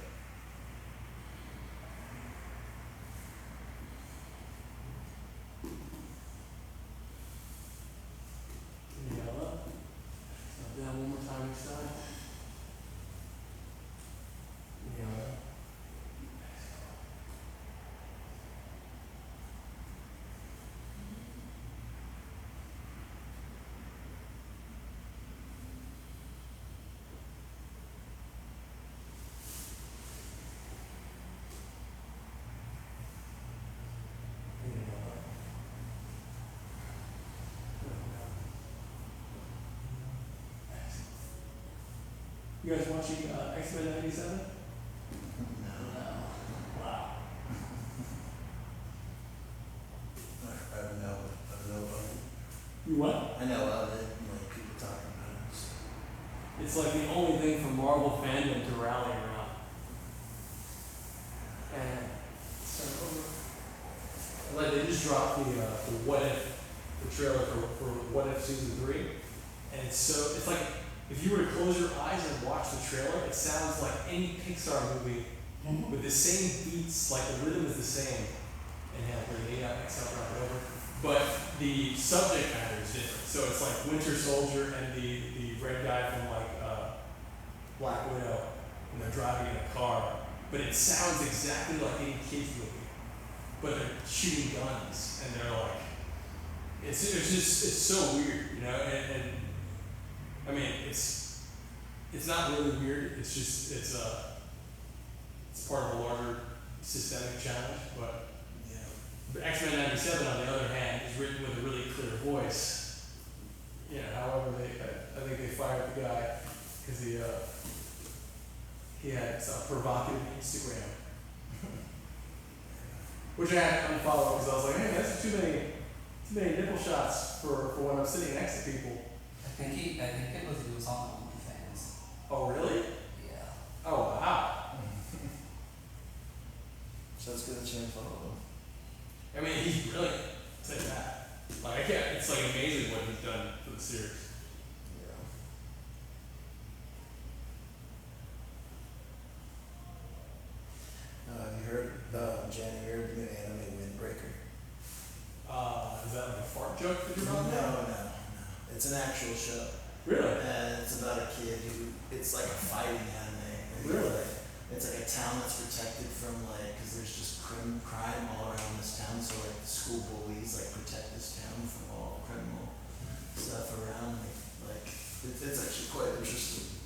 Inhale up. Now down one more time each side. Inhale up. You guys watching X-Men 97? No. Wow. I know of it. You what? I know of it, like people talking about it. So. It's like the only thing for Marvel fandom to rally around. And start over. Like they just dropped the What If, the trailer for What If season 3, and it's like if you were to close your eyes and watch the trailer, it sounds like any Pixar movie with the same beats, like the rhythm is the same. Inhale, breathe out, exhale, drop it over. But the subject matter is different. So it's like Winter Soldier and the red guy from like Black Widow, and they're driving in a car. But it sounds exactly like any kid's movie. But they're shooting guns, and they're like, it's so weird, you know. And I mean, it's not really weird. It's just it's part of a larger systemic challenge. But Yeah. X-Men 97, on the other hand, is written with a really clear voice. You know, however, I think they fired the guy because he had some provocative Instagram, which I had to unfollow because I was like, hey, that's too many nipple shots for when I'm sitting next to people. I think it was on OnlyFans. Oh, really? Yeah. Oh, wow. So it's good that you follow I mean, he's brilliant. I'll tell you that. Like, I can't, it's like amazing what he's done for the series. them. Have you heard January the new anime Windbreaker? Is that like a fart joke that you're No, talking about? no. It's an actual show. Really? And it's about a kid who, it's like a fighting anime. And Really? It's like a town that's protected from like, cause there's just crime all around this town, so like the school bullies like protect this town from all criminal stuff around. Like, it's actually quite interesting.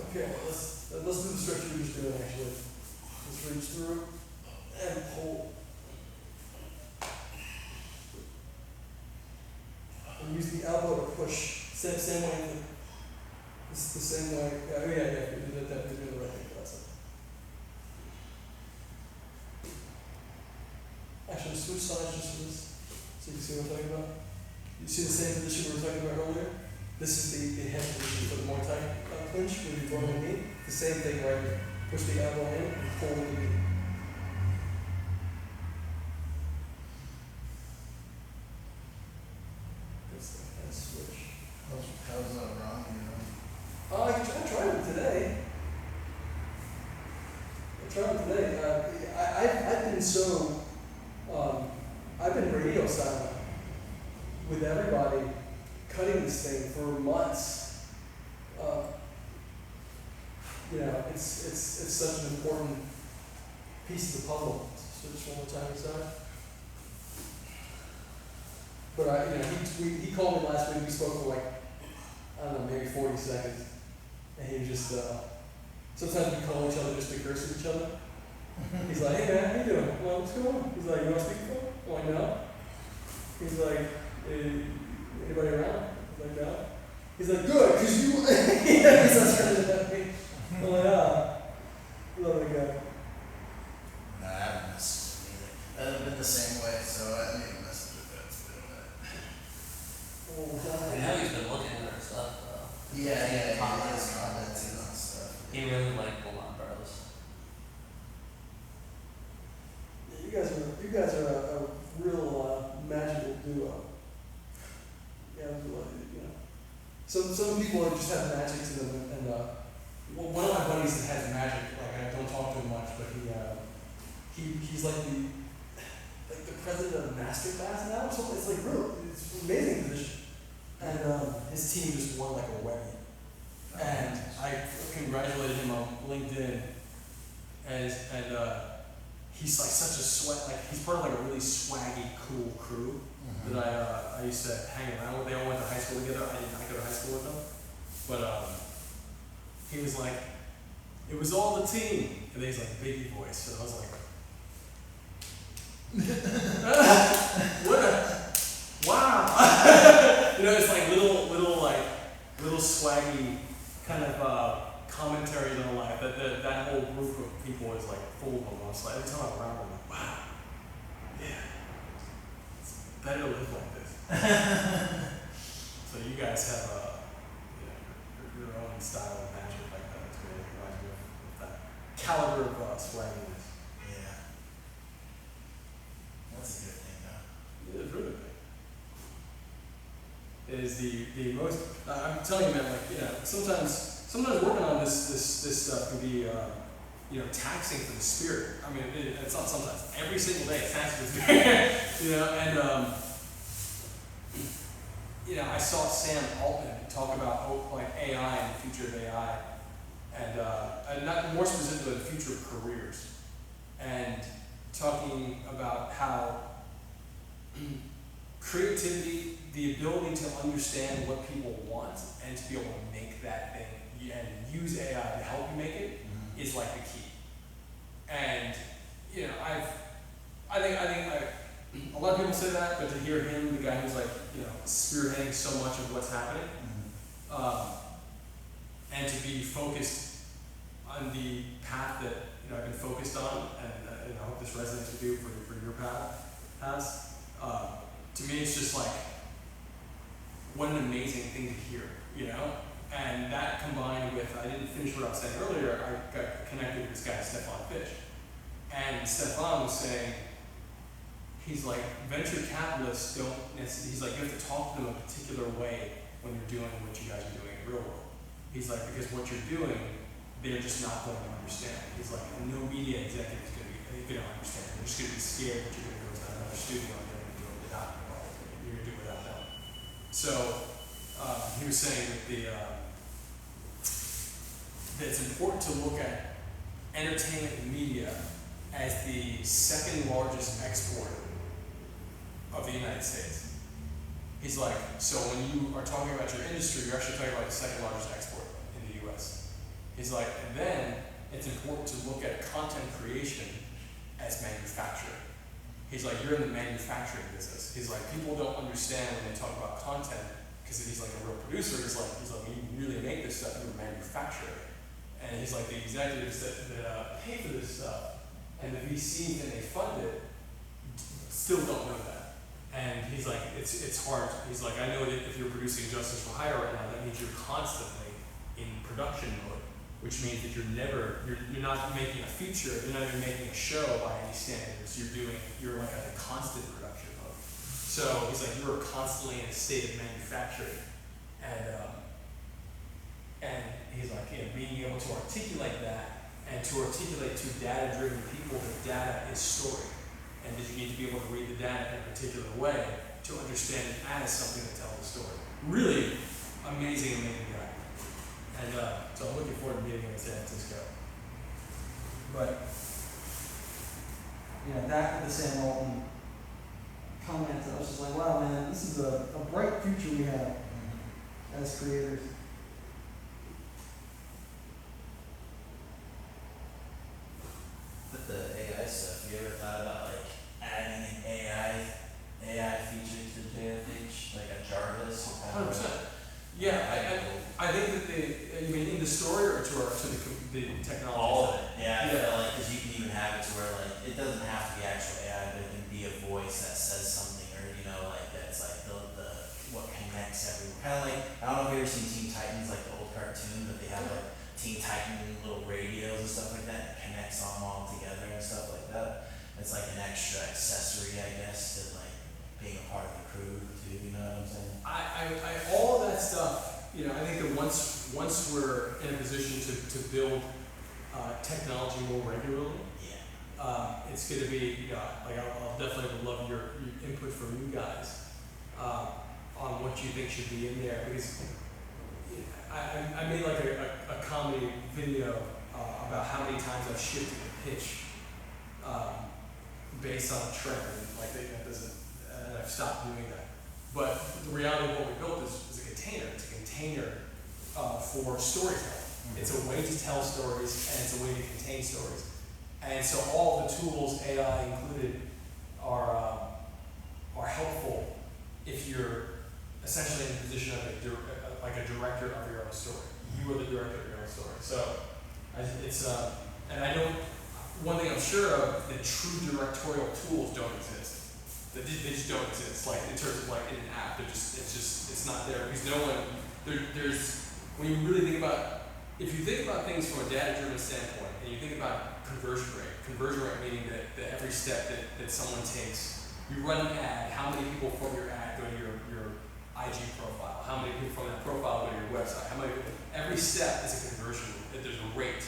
Okay, well, let's do the structure you're just doing actually. Let's reach through and pull. And use the elbow to push. Same way. It's the same way. Yeah, you did that. You're doing the right thing. That's it. Actually, switch sides just for this, so you can see what I'm talking about. You see the same position we were talking about earlier? This is the head position for the Muay Thai clinch, where you throw the knee. The same thing, right? Push the elbow in and pull with the knee. Good stuff. And switch. How's that wrong, you know? Oh, I tried it today. I've been so, I've been radio silent with everybody cutting this thing for months. It's such an important piece of the puzzle. So just one more time aside. But he called me last week. We spoke for like, I don't know, maybe 40 seconds, and he just sometimes we call each other just to curse at each other. He's like, "Hey man, how you doing?" I'm like, "What's going on?" He's like, "You want to speak phone?" I'm like, "No." He's like, "Hey, anybody around?" I'm like, "No." He's like, "Good, cause you." Yeah, he's not trying to at me. I'm like, love the guy. No, I haven't missed either. I've been the same way, so I made a message with that. It's been I know he's been looking at our stuff though. Yeah, Comments. commenting on stuff. He really liked Milan Bros. Yeah, you guys are a real magical duo. Yeah, some people just have magic to them, and one of my buddies that has magic, like I don't talk to him much, but he's like the president of Masterclass now or something. It's like real, it's an amazing position. And his team just won like a wedding. And I congratulated him on LinkedIn, and he's like such a he's part of like a really swaggy, cool crew that I used to hang around with. They all went to high school together. I did not go to high school with them, but he was like, it was all the team, and then he's like Biggie voice, and I was like, wow. It's like little swaggy kind of commentaries on life. That whole group of people is like full of almost. Like, every time I'm around, I'm like, wow, yeah, it's better to live like this. So you guys have your own style of magic like that. It's really reminds me of that caliber of swagginess. Yeah. That's a good thing, though. It is really big. It is the most. I'm telling you, man. Like sometimes working on this stuff can be taxing for the spirit. I mean, it's not sometimes. Every single day, it's taxing for the spirit. And I saw Sam Altman talk about like AI and the future of AI, and not more specifically the future of careers, and talking about how creativity, the ability to understand what people want and to be able to make that thing and use AI to help you make it is like the key. And I think a lot of people say that, but to hear him, the guy who's like spearheading so much of what's happening, and to be focused on the path that I've been focused on, and I hope this resonates with you for your path. To me, it's just like, what an amazing thing to hear, And that combined with, I didn't finish what I was saying earlier, I got connected with this guy, Stefan Fish. And And Stefan was saying, he's like, venture capitalists don't necessarily, he's like, you have to talk to them a particular way when you're doing what you guys are doing in real world. He's like, because what you're doing, they're just not going to understand. He's like, no media executive is going to be, they don't understand. They're just going to be scared that you're going to go to another studio and they're going to do it without, you're going to do it without them. So, he was saying that that it's important to look at entertainment and media as the second largest exporter of the United States. He's like, so when you are talking about your industry, you're actually talking about the second largest export in the US. He's like, and then it's important to look at content creation as manufacturing. He's like, you're in the manufacturing business. He's like, people don't understand when they talk about content, because he's like a real producer, he's like, when you really make this stuff, you're a manufacturer. And he's like, the executives that pay for this stuff and the VCs and they fund it still don't know that. And he's like, it's hard. He's like, I know that if you're producing Justice for Hire right now, that means you're constantly in production mode, which means that you're not making a feature, you're not even making a show by any standards. You're like at a constant production mode. So he's like, you're constantly in a state of manufacturing. And he's like, being able to articulate that and to articulate to data-driven people that data is story. And that you need to be able to read the data in a particular way to understand it as something that tells a story. Really amazing guy. And so I'm looking forward to meeting him in San Francisco. But that the Sam Walton comments, I was just like, wow, man, this is a bright future we have as creators. With the AI stuff, you ever thought about like adding an AI feature to JFH, like a Jarvis? 100%. Yeah, I think that you mean in the story or to the technology? All of it. Yeah, I Yeah. feel like because you can even have it to where like it doesn't have to be actual AI, but it can be a voice that says something, or like that's like the what connects everyone. Kind of like, I don't know if you ever seen Teen Titans, like the old cartoon, but they have like Teen Titan little radios and stuff like that. It connects them all together and stuff like that. It's like an extra accessory, I guess, to like being a part of the crew too. You know what I'm saying? I all of that stuff. I think that once we're in a position to build technology more regularly, it's going to be like I'll definitely would love your input from you guys on what you think should be in there, because I made like a comedy video about how many times I've shifted the pitch based on a trend, and like that doesn't, and I've stopped doing that. But the reality of what we built is a container. It's a container for storytelling. Mm-hmm. It's a way to tell stories, and it's a way to contain stories. And so all the tools, AI included, are helpful if you're essentially in the position of a director of your own story. You are the director of your own story. So and I don't. One thing I'm sure of, that true directorial tools don't exist. They just don't exist. Like in terms of like in an app, it's not there, because no one there's when you really think about, if you think about things from a data-driven standpoint, and you think about conversion rate meaning that every step that someone takes, you run an ad, how many people from your ad go to your IG profile, how many people from that profile go to your website, every step is a conversion, there's a rate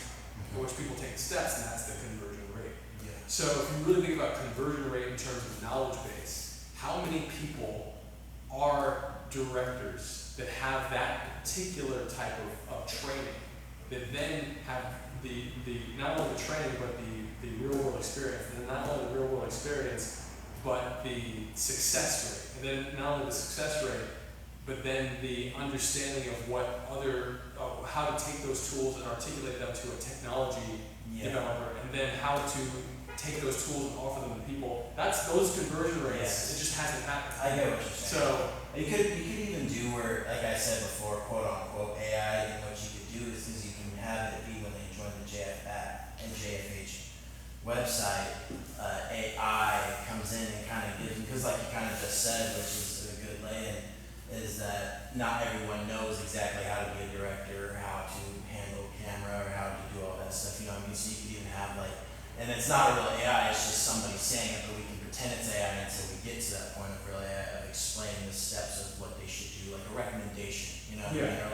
at which people take the steps, and that's the conversion rate. Yeah. So if you really think about conversion rate in terms of knowledge base, how many people are directors that have that particular type of training, that then have the not only the training but the real world experience, and then not only the real world experience but the success rate, and then not only the success rate but then the understanding of how to take those tools and articulate them to a technology developer, and then how to take those tools and offer them to people. Those conversion rates. It just hasn't happened. I get what you're saying. So you could even do where, like I said before, quote unquote AI. And what you could do is you can have it be when they join the JFH website. AI comes in and kind of gives, because like you kind of just said, which is a good lay-in, is that not everyone knows exactly how to be a director, or how to handle camera, or how to do all that stuff. You know what I mean? So you could even have like And it's not a real AI, it's just somebody saying it, but we can pretend it's AI until we get to that point of real AI, of explaining the steps of what they should do, like a recommendation, you know what I mean? Or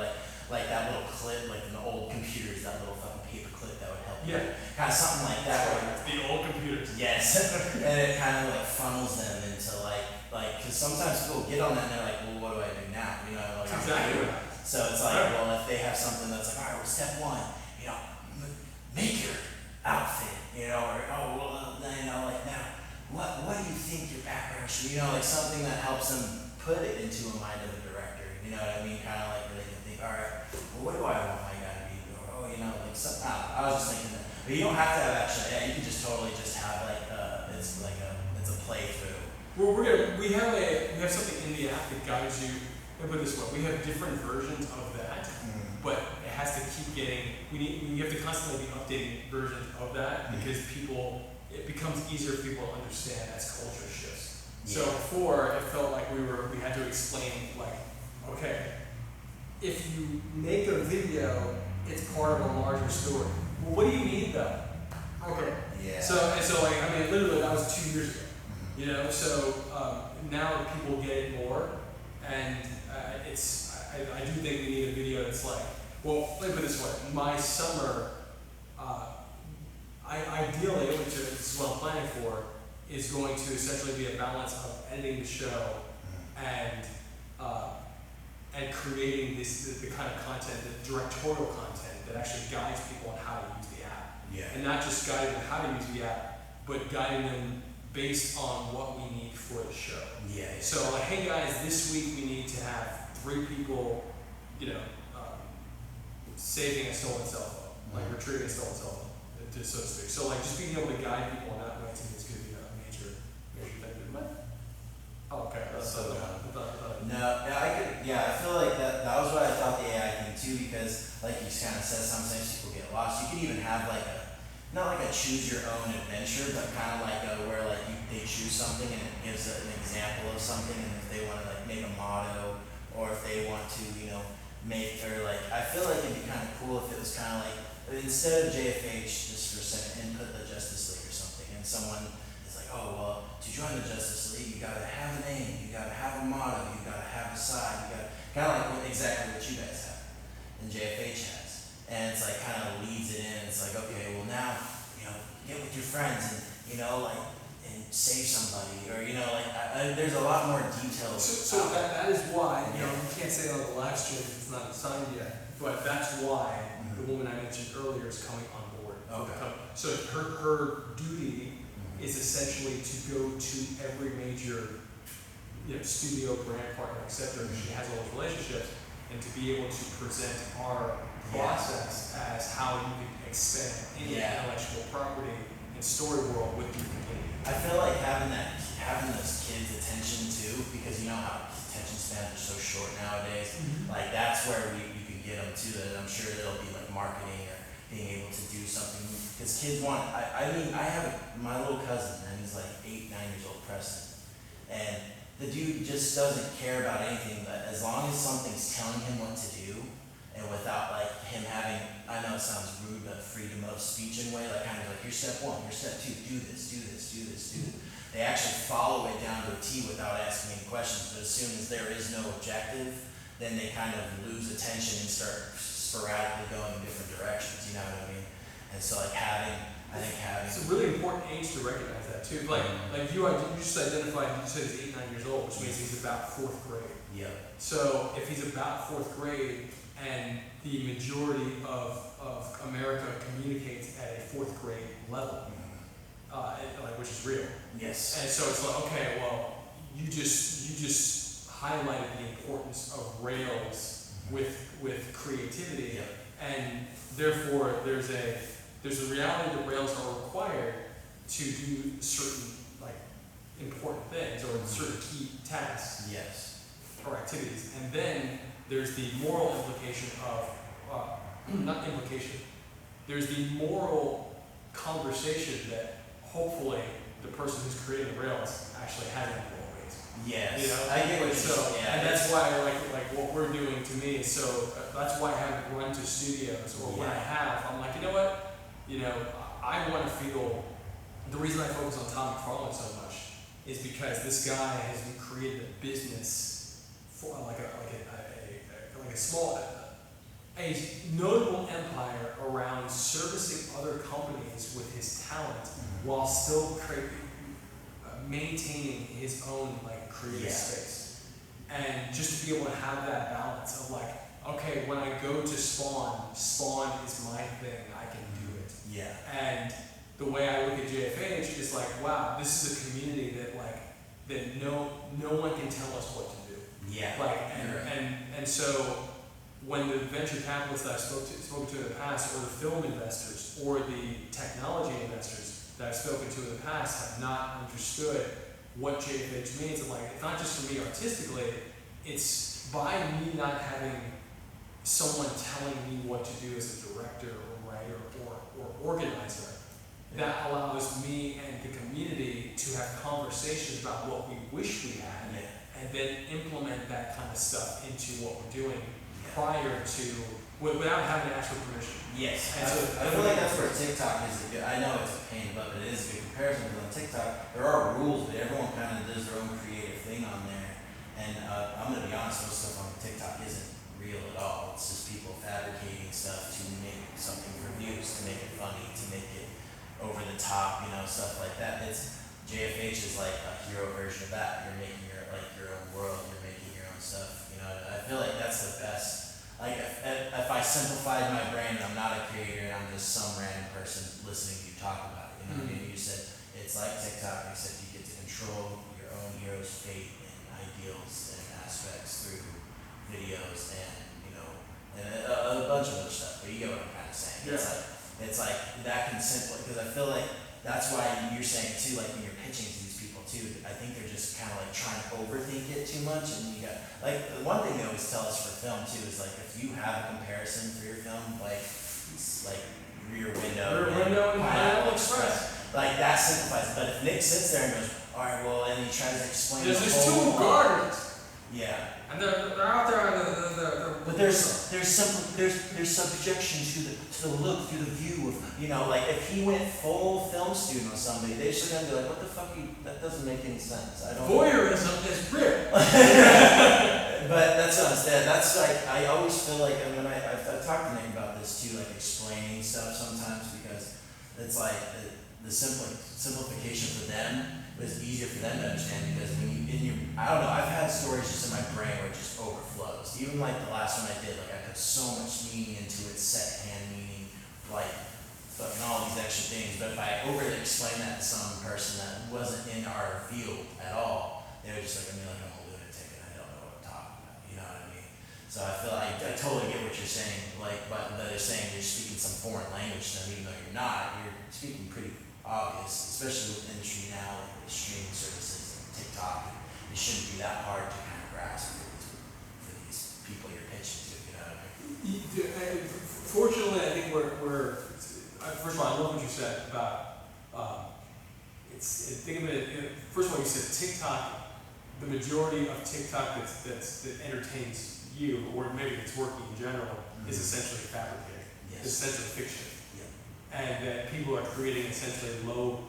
like that little clip, like in the old computers, that little fucking paper clip that would help. Yeah. Kind of something like that. Where, The old computers. yes. And it kind of like funnels them into because sometimes people get on that and they're like, well, what do I do now? You know, like, Exactly. so it's like, well, if they have something that's like, all right, well, step one, you know, make your outfit, you know, or, oh, well, you know, like now, what do you think your background should be? You know, like something that helps them put it into a mind of a director, you know what I mean? Kind of like where they can think, all right, well, what do I want my guy to be? Or, oh, you know, like something, I was just thinking that. But you don't have to have actually, yeah, you can just totally just have it's a playthrough. Well, we have something in the app that guides you. Let me put it this way: we have different versions of that, but it has to keep getting. You have to constantly be updating versions of that because it becomes easier for people to understand as culture shifts. So before it felt like we had to explain like, okay, if you make a video, it's part of a larger story. Well, what do you need though? Okay. Yeah. So like I mean, literally that was 2 years ago. You know, so now people get it more, and I do think we need a video that's like, well, let me put it this way: my summer, ideally, which is what I'm planning for, is going to essentially be a balance of editing the show and creating the kind of content, the directorial content that actually guides people on how to use the app. Yeah. And not just guiding them how to use the app, but guiding them based on what we need for the show. Yeah. So like, hey guys, this week we need to have 3 people, you know, saving a stolen cell phone, like retrieving a stolen cell phone, so to speak. So like, just being able to guide people in that way to me is going to be a major thing. Oh, okay. That's so I feel like that was what I thought the AI thing too, because like you kind of said, sometimes people get lost. You could even have like not like a choose your own adventure, but kind of like where like they choose something and it gives an example of something, and if they want to like make a motto, or if they want to, you know, make, or like, I feel like it'd be kind of cool if it was kind of like, instead of JFH, just for a second, input the Justice League or something, and someone is like, oh, well, to join the Justice League, you gotta have a name, you gotta have a motto, you gotta have a side, you gotta, kind of like exactly what you guys have, and JFH has. And it's like kind of leads it in. It's like, okay, well now, you know, get with your friends and, you know, like, and save somebody, or, you know, like, there's a lot more details. So that is why, you know, you can't say it on the live stream because it's not signed yet, but that's why the woman I mentioned earlier is coming on board. Okay. So her duty is essentially to go to every major, you know, studio, brand partner, etc. She has all those relationships, and to be able to present our process as how you can expand any intellectual property and story world with your community. I feel like having those kids' attention too, because you know how attention spans are so short nowadays. Like that's where you can get them to. That I'm sure there'll be like marketing or being able to do something, because kids want. I mean, I have my little cousin, and he's like 8, 9 years old, Preston, and the dude just doesn't care about anything. But as long as something's telling him what to do, and without like him having, I know it sounds rude, but freedom of speech in a way, like kind of like, here's step 1, here's step 2, do this, do this, do this, do this. They actually follow it down to a T without asking any questions, but as soon as there is no objective, then they kind of lose attention and start sporadically going in different directions, you know what I mean? And so like I think having. It's a really important age to recognize that too. Like you just identified, you said he's 8, 9 years old, which means he's about 4th grade. Yep. So if he's about 4th grade, and the majority of America communicates at a 4th grade level, which is real. Yes. And so it's like, okay, well, you just highlighted the importance of Rails with creativity, and therefore there's a reality that Rails are required to do certain like important things or certain key tasks. Yes. Or activities, and then there's the moral implication of, not implication, there's the moral conversation that hopefully the person who's creating Rails actually has in always. Yes. You know? I get what so, you're saying. and that's why like what we're doing to me, so that's why I haven't run to studios, or when I have, I'm like, you know what, I want to feel, the reason I focus on Tom McFarlane so much is because this guy has created a business for like a small, a notable empire around servicing other companies with his talent while still maintaining his own like creative space. And just to be able to have that balance of like, okay, when I go to Spawn is my thing, I can do it. Yeah. And the way I look at JFH is like, wow, this is a community that no one can tell us what to do. Yeah. Like, and so when the venture capitalists that I've spoken to in the past, or the film investors, or the technology investors that I've spoken to in the past have not understood what JFH means, and like, it's not just for me artistically, it's by me not having someone telling me what to do as a director or writer or organizer, that allows me and the community to have conversations about what we wish we had, and then implement that kind of stuff into what we're doing prior to, without having to ask for permission. Yes, And so I feel like that's where TikTok is a good, I know it's a pain, but it is a good comparison, because on TikTok, there are rules, but everyone kind of does their own creative thing on there. And I'm going to be honest, most stuff on TikTok isn't real at all. It's just people fabricating stuff to make something for views, to make it funny, to make it over the top, stuff like that. JFH is like a hero version of that. You're making your own world, you're making your own stuff. I feel like that's the best. Like if I simplified my brain and I'm not a creator and I'm just some random person listening to you talk about it, what I mean? You said it's like TikTok, except you get to control your own hero's fate and ideals and aspects through videos and a bunch of other stuff. But you get what I'm kind of saying. Yeah. It's like that can because I feel like that's why you're saying too, like when you're pitching to these people too, I think they're just kind of like trying to overthink it too much. And you got, like, the one thing they always tell us for film too is like, if you have a comparison for your film, like Rear Window and Pineapple Express, like that simplifies it. But if Nick sits there and goes, all right, well, and he tries to explain There's the just whole two gardens, yeah. and they're out there, they're But there's subjection to the look, through the view of, like if he went full film student on somebody, they're just gonna be like, what the fuck, that doesn't make any sense. I don't. voyeurism is real. But that's what I'm saying. That's like, I always feel like, and when I've talked to Nick about this too, like explaining stuff sometimes, because it's like the simplification for them was easier for them to understand, because when I don't know, I've had stories just in my brain where it just overflows. Even like the last one I did, like I put so much meaning into it, secondhand meaning, like fucking all these extra things. But if I overly explain that to some person that wasn't in our field at all, they were just like, I'm a lunatic and I don't know what I'm talking about. You know what I mean? So I feel like I totally get what you're saying. Like, but they're saying you're speaking some foreign language to them, even though you're not. You're speaking pretty obvious, especially with the industry now, like with streaming services and TikTok. It shouldn't be that hard to kind of grasp for these people you're pitching to. You know what I mean? Fortunately, I think we're first of all, I love what you said about think of it. First of all, you said TikTok. The majority of TikTok that entertains you, or maybe it's working in general, is essentially fabricated. Yes. It's essentially fiction. Yeah. And that people are creating essentially low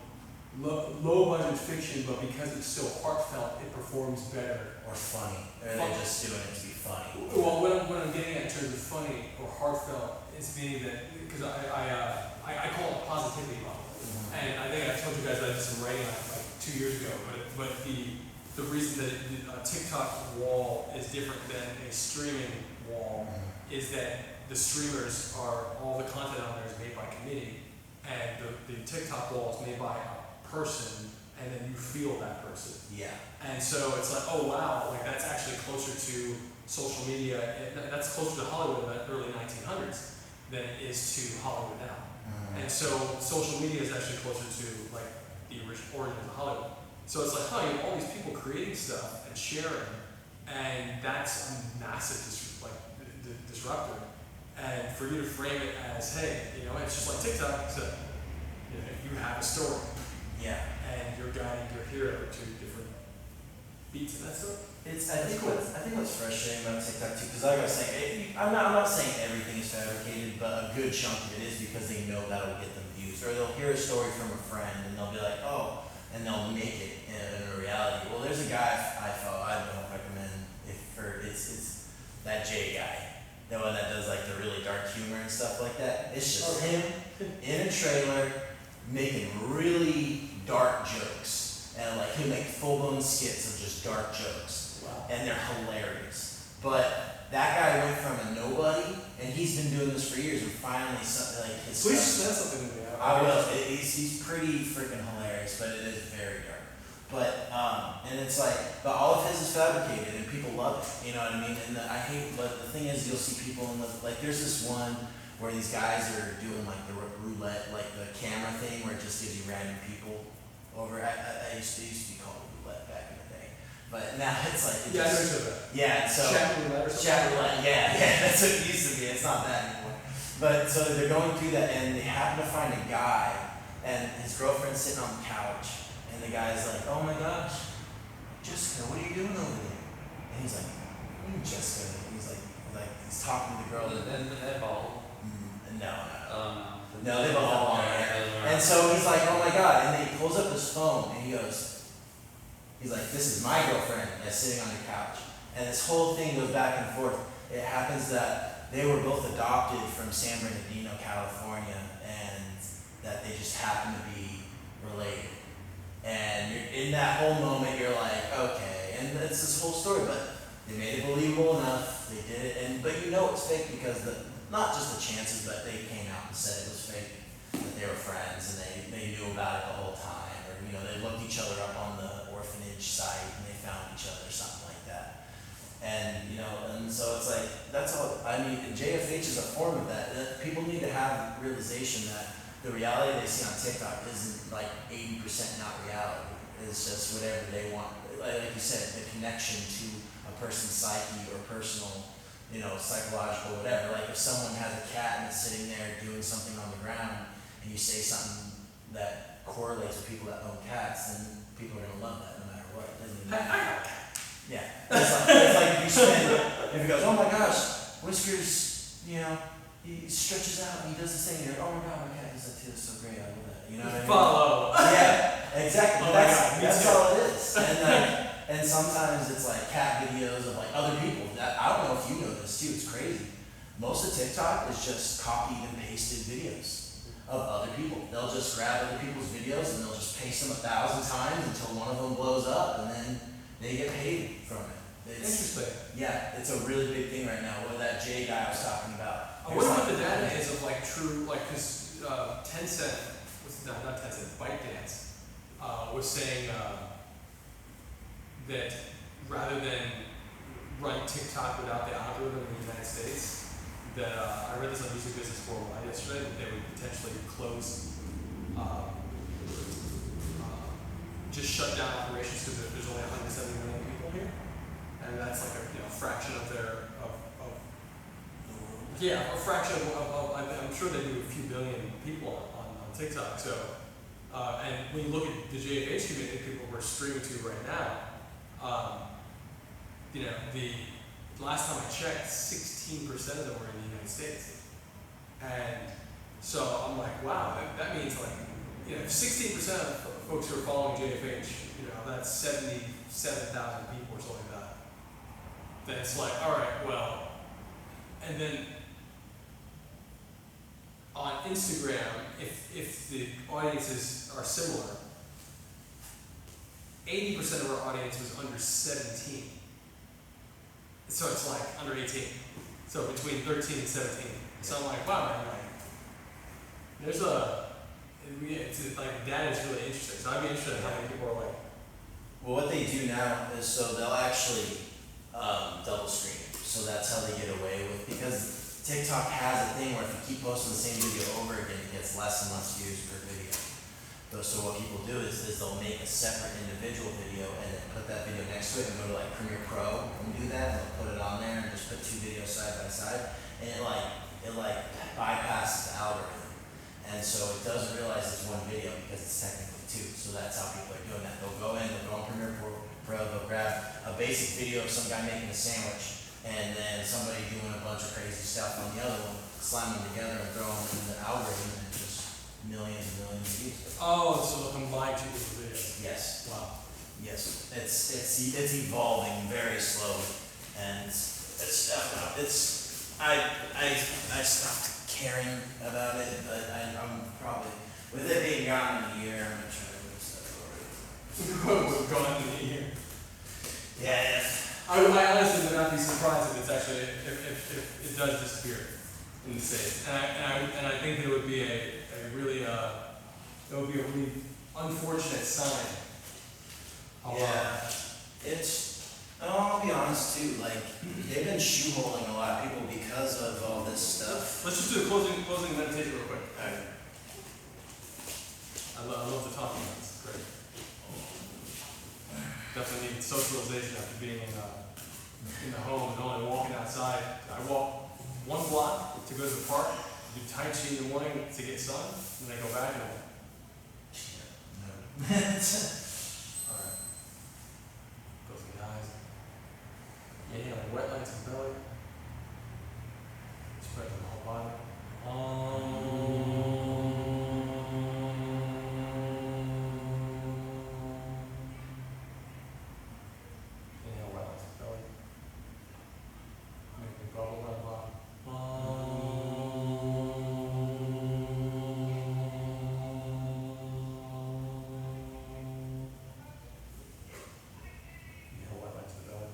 budget fiction, but because it's so heartfelt, it performs better. Or funny. Or they're just doing it to be funny. Well, what I'm getting at in terms of funny or heartfelt is meaning that, because I call it positivity model. And I think I told you guys that I did some writing on it like 2 years ago, but the reason that a TikTok wall is different than a streaming wall is that the streamers are, all the content on there is made by committee, and the TikTok wall is made by a person, and then you feel that person. Yeah. And so it's like, oh wow, like that's actually closer to social media, that's closer to Hollywood in the early 1900s than it is to Hollywood now. And so social media is actually closer to like the original origins of Hollywood. So it's like, you have all these people creating stuff and sharing, and that's a massive disruptor. And for you to frame it as, hey, it's just like TikTok, except you have a story. Yeah. And you're guiding your hero to different beats and that stuff. I think what's frustrating about TikTok too, because like I was saying, I'm not saying everything is fabricated, but a good chunk of it is because they know that'll get them views, or they'll hear a story from a friend and they'll be like, oh, and they'll make it in a reality. Well, there's a guy I follow. I don't recommend it's that Jay guy, the one that does like the really dark humor and stuff like that. It's just him in a trailer making really dark jokes, and like he'll make full-blown skits of just dark jokes. Wow. And they're hilarious. But that guy went from a nobody, and he's been doing this for years, and finally, like his Please stuff. send something to me. I will. He's pretty freaking hilarious, but it is very dark. But and it's like, but all of his is fabricated, and people love it. You know what I mean? And I hate. But the thing is, you'll see people in the like. There's this one where these guys are doing like the roulette, like the camera thing, where it just gives you random people over. I used to be called roulette back in the day, but now it's like it Yeah, I just, know that. yeah. So Chat roulette or something. chat roulette, yeah, that's what it used to be. It's not that anymore. But so they're going through that, and they happen to find a guy, and his girlfriend's sitting on the couch, and the guy's like, "Oh my gosh, Jessica, what are you doing over there?" And he's like, "What do you mean, Jessica?" And he's he's talking to the girl. And that ball. No, they both have long hair. And so he's like, "Oh my god!" And then he pulls up his phone, and he's like, "This is my girlfriend that's sitting on your couch." And this whole thing goes back and forth. It happens that they were both adopted from San Bernardino, California, and that they just happen to be related. And in that whole moment, you're like, okay, and it's this whole story, but they made it believable enough. They did it, but you know it's fake because not just the chances, but they came out and said it was fake, that they were friends, and they knew about it the whole time, or they looked each other up on the orphanage site and they found each other, something like that. And and so it's like that's all. I mean, JFH is a form of that. People need to have realization that the reality they see on TikTok isn't like 80% not reality. It's just whatever they want. Like you said, the connection to a person's psyche or personal, psychological, whatever. Like if someone has a cat and it's sitting there doing something on the ground, and you say something that correlates with people that own cats, then people are gonna love that no matter what. It doesn't even matter. Yeah. It's like you spend. If he goes, "Oh my gosh, Whiskers," he stretches out and he does this thing. You're like, "Oh my god, my cat does that too. It's so great. I love that." You know what I mean? Follow. Yeah, exactly. Oh my God, me that's too. all it is. And sometimes it's like cat videos of like other people. I don't know if you know this too. It's crazy. Most of TikTok is just copied and pasted videos of other people. They'll just grab other people's videos and they'll just paste them 1,000 times until one of them blows up, and then they get paid from it. Interesting. Yeah, it's a really big thing right now. What that Jay guy I was talking about. I wonder what the data is of like true, like, because Tencent, not Tencent, ByteDance, was saying that rather than run TikTok without the algorithm in the United States, that I read this on Music Business Worldwide yesterday, that they would potentially close, just shut down operations because there's only 170 million people here, and that's like a fraction of their a fraction of I'm sure they do a few billion people on TikTok. So and when you look at the JFH community, people we're streaming to right now, the last time I checked, 16% of them were in the United States, and so I'm like, wow, that means like if 16% of folks who are following JFH, that's 77,000 people or something like that. Then it's like, all right, well, and then on Instagram, if the audiences are similar, 80% of our audience was under 17. So it's like under 18. So between 13 and 17. So I'm like, wow, man, there's it's like data is really interesting. So I'd be interested in how many people are like. Well, what they do now is so they'll actually double screen it. So that's how they get away with, because TikTok has a thing where if you keep posting the same video over again, it gets less and less views per video. So what people do is they'll make a separate individual video and then put that video next to it and go to like Premiere Pro and do that, and they'll put it on there and just put two videos side by side, and it bypasses the algorithm. And so it doesn't realize it's one video because it's technically two. So that's how people are doing that. They'll go on Premiere Pro, they'll grab basic video of some guy making a sandwich, and then somebody doing a bunch of crazy stuff on the other one, slam them together and throw them in the algorithm, and it's just millions and millions of views. Oh, so they'll combine two different videos. Yes, Wow. yes, it's evolving very slowly, and I stopped caring about it, but I'm probably, with it being gone in a year, I'm gonna try to move stuff over. We've gone into the year. Yeah, I honestly would not be surprised if it's actually, if it does disappear in the States. And I think there would be a really, it would be a really unfortunate sign. yeah, I'll be honest too, like, they've been shoehorning a lot of people because of all this stuff. Let's just do a closing meditation real quick. Alright. I love the talking about this. It's great. Definitely need socialization after being in the home and only walking outside. I walk 1 block to go to the park, do Tai Chi in the morning to get sun, and then I go back and I No. Alright. Close the eyes. Inhale, wet lights in the belly. Spread the whole body. Inhale, wet lights in the belly. Make me bubble around the bottom. Inhale, wet lights in the belly.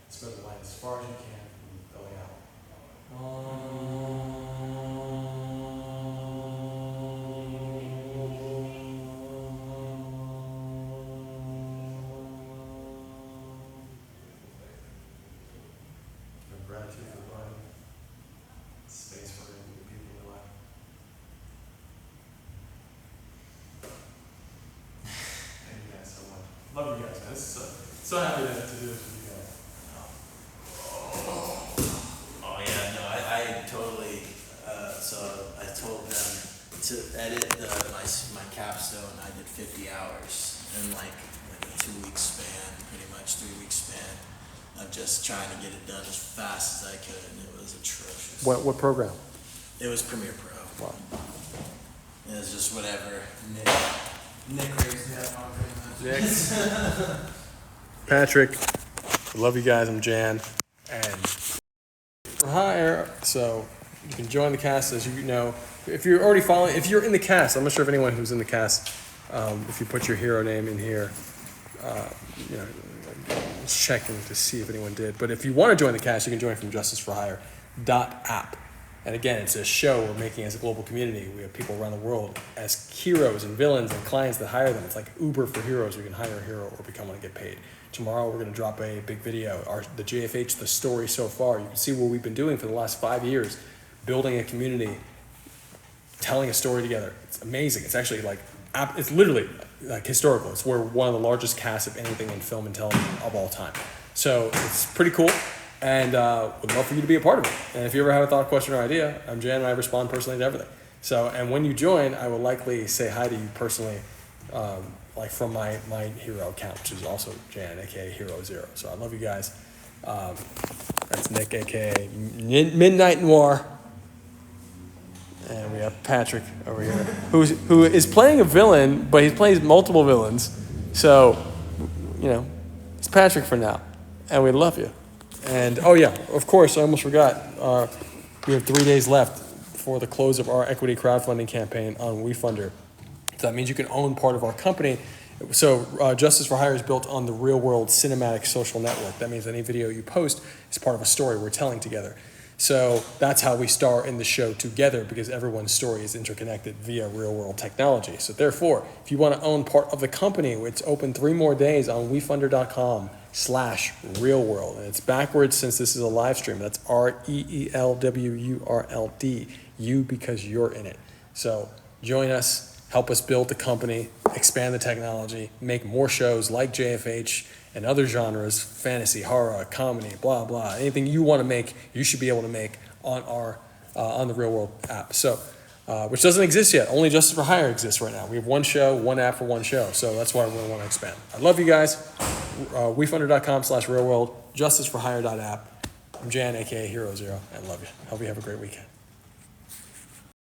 Spread the light as far as you can from the belly out. Have gratitude for the body, space for the people in your life. Thank you guys so much. Love you guys, man. This is so happy to do this with you guys. Oh yeah, no, I totally, so I told them to edit my capstone, I did 50 hours in like a 2-week span, pretty much 3-week span of just trying to get it done as fast as I could, and it was atrocious. What program? It was Premiere Pro. Wow. It was just whatever Nick raised me up on pretty much. Nick. Patrick. I love you guys. I'm Jan. And for hire, so you can join the cast, as you know. If you're already following, if you're in the cast, I'm not sure if anyone who's in the cast, if you put your hero name in here, you know, checking to see if anyone did. But if you want to join the cast, you can join from justiceforhire.app. And again, it's a show we're making as a global community. We have people around the world as heroes and villains and clients that hire them. It's like Uber for heroes. We can hire a hero or become one and get paid. Tomorrow, we're going to drop a big video. The JFH, the story so far. You can see what we've been doing for the last 5 years, building a community, telling a story together. It's amazing. It's actually like, it's literally like historical. It's where one of the largest casts of anything in film and television of all time. So it's pretty cool. And would love for you to be a part of it. And if you ever have a thought, question, or idea, I'm Jan and I respond personally to everything. So, and when you join, I will likely say hi to you personally, like from my hero account, which is also Jan, aka Hero0. So I love you guys. That's Nick, aka Midnight Noir. And we have Patrick over here, who is playing a villain, but he plays multiple villains. So, you know, it's Patrick for now. And we love you. And, oh yeah, of course, I almost forgot. We have 3 days left for the close of our equity crowdfunding campaign on WeFunder. So that means you can own part of our company. So Justice for Hire is built on the real world cinematic social network. That means any video you post is part of a story we're telling together. So that's how we star in the show together, because everyone's story is interconnected via real world technology. So therefore, if you want to own part of the company, it's open 3 more days on wefunder.com/realworld. And it's backwards since this is a live stream. That's REELWURLD. You, because you're in it. So join us, help us build the company, expand the technology, make more shows like JFH and other genres, fantasy, horror, comedy, blah, blah. Anything you want to make, you should be able to make on our on the Real World app. So, which doesn't exist yet. Only Justice for Hire exists right now. We have 1 show, 1 app for 1 show. So that's why we want to expand. I love you guys. wefunder.com/real world, justiceforhire.app. I'm Jan, aka Hero Zero, and love you. Hope you have a great weekend.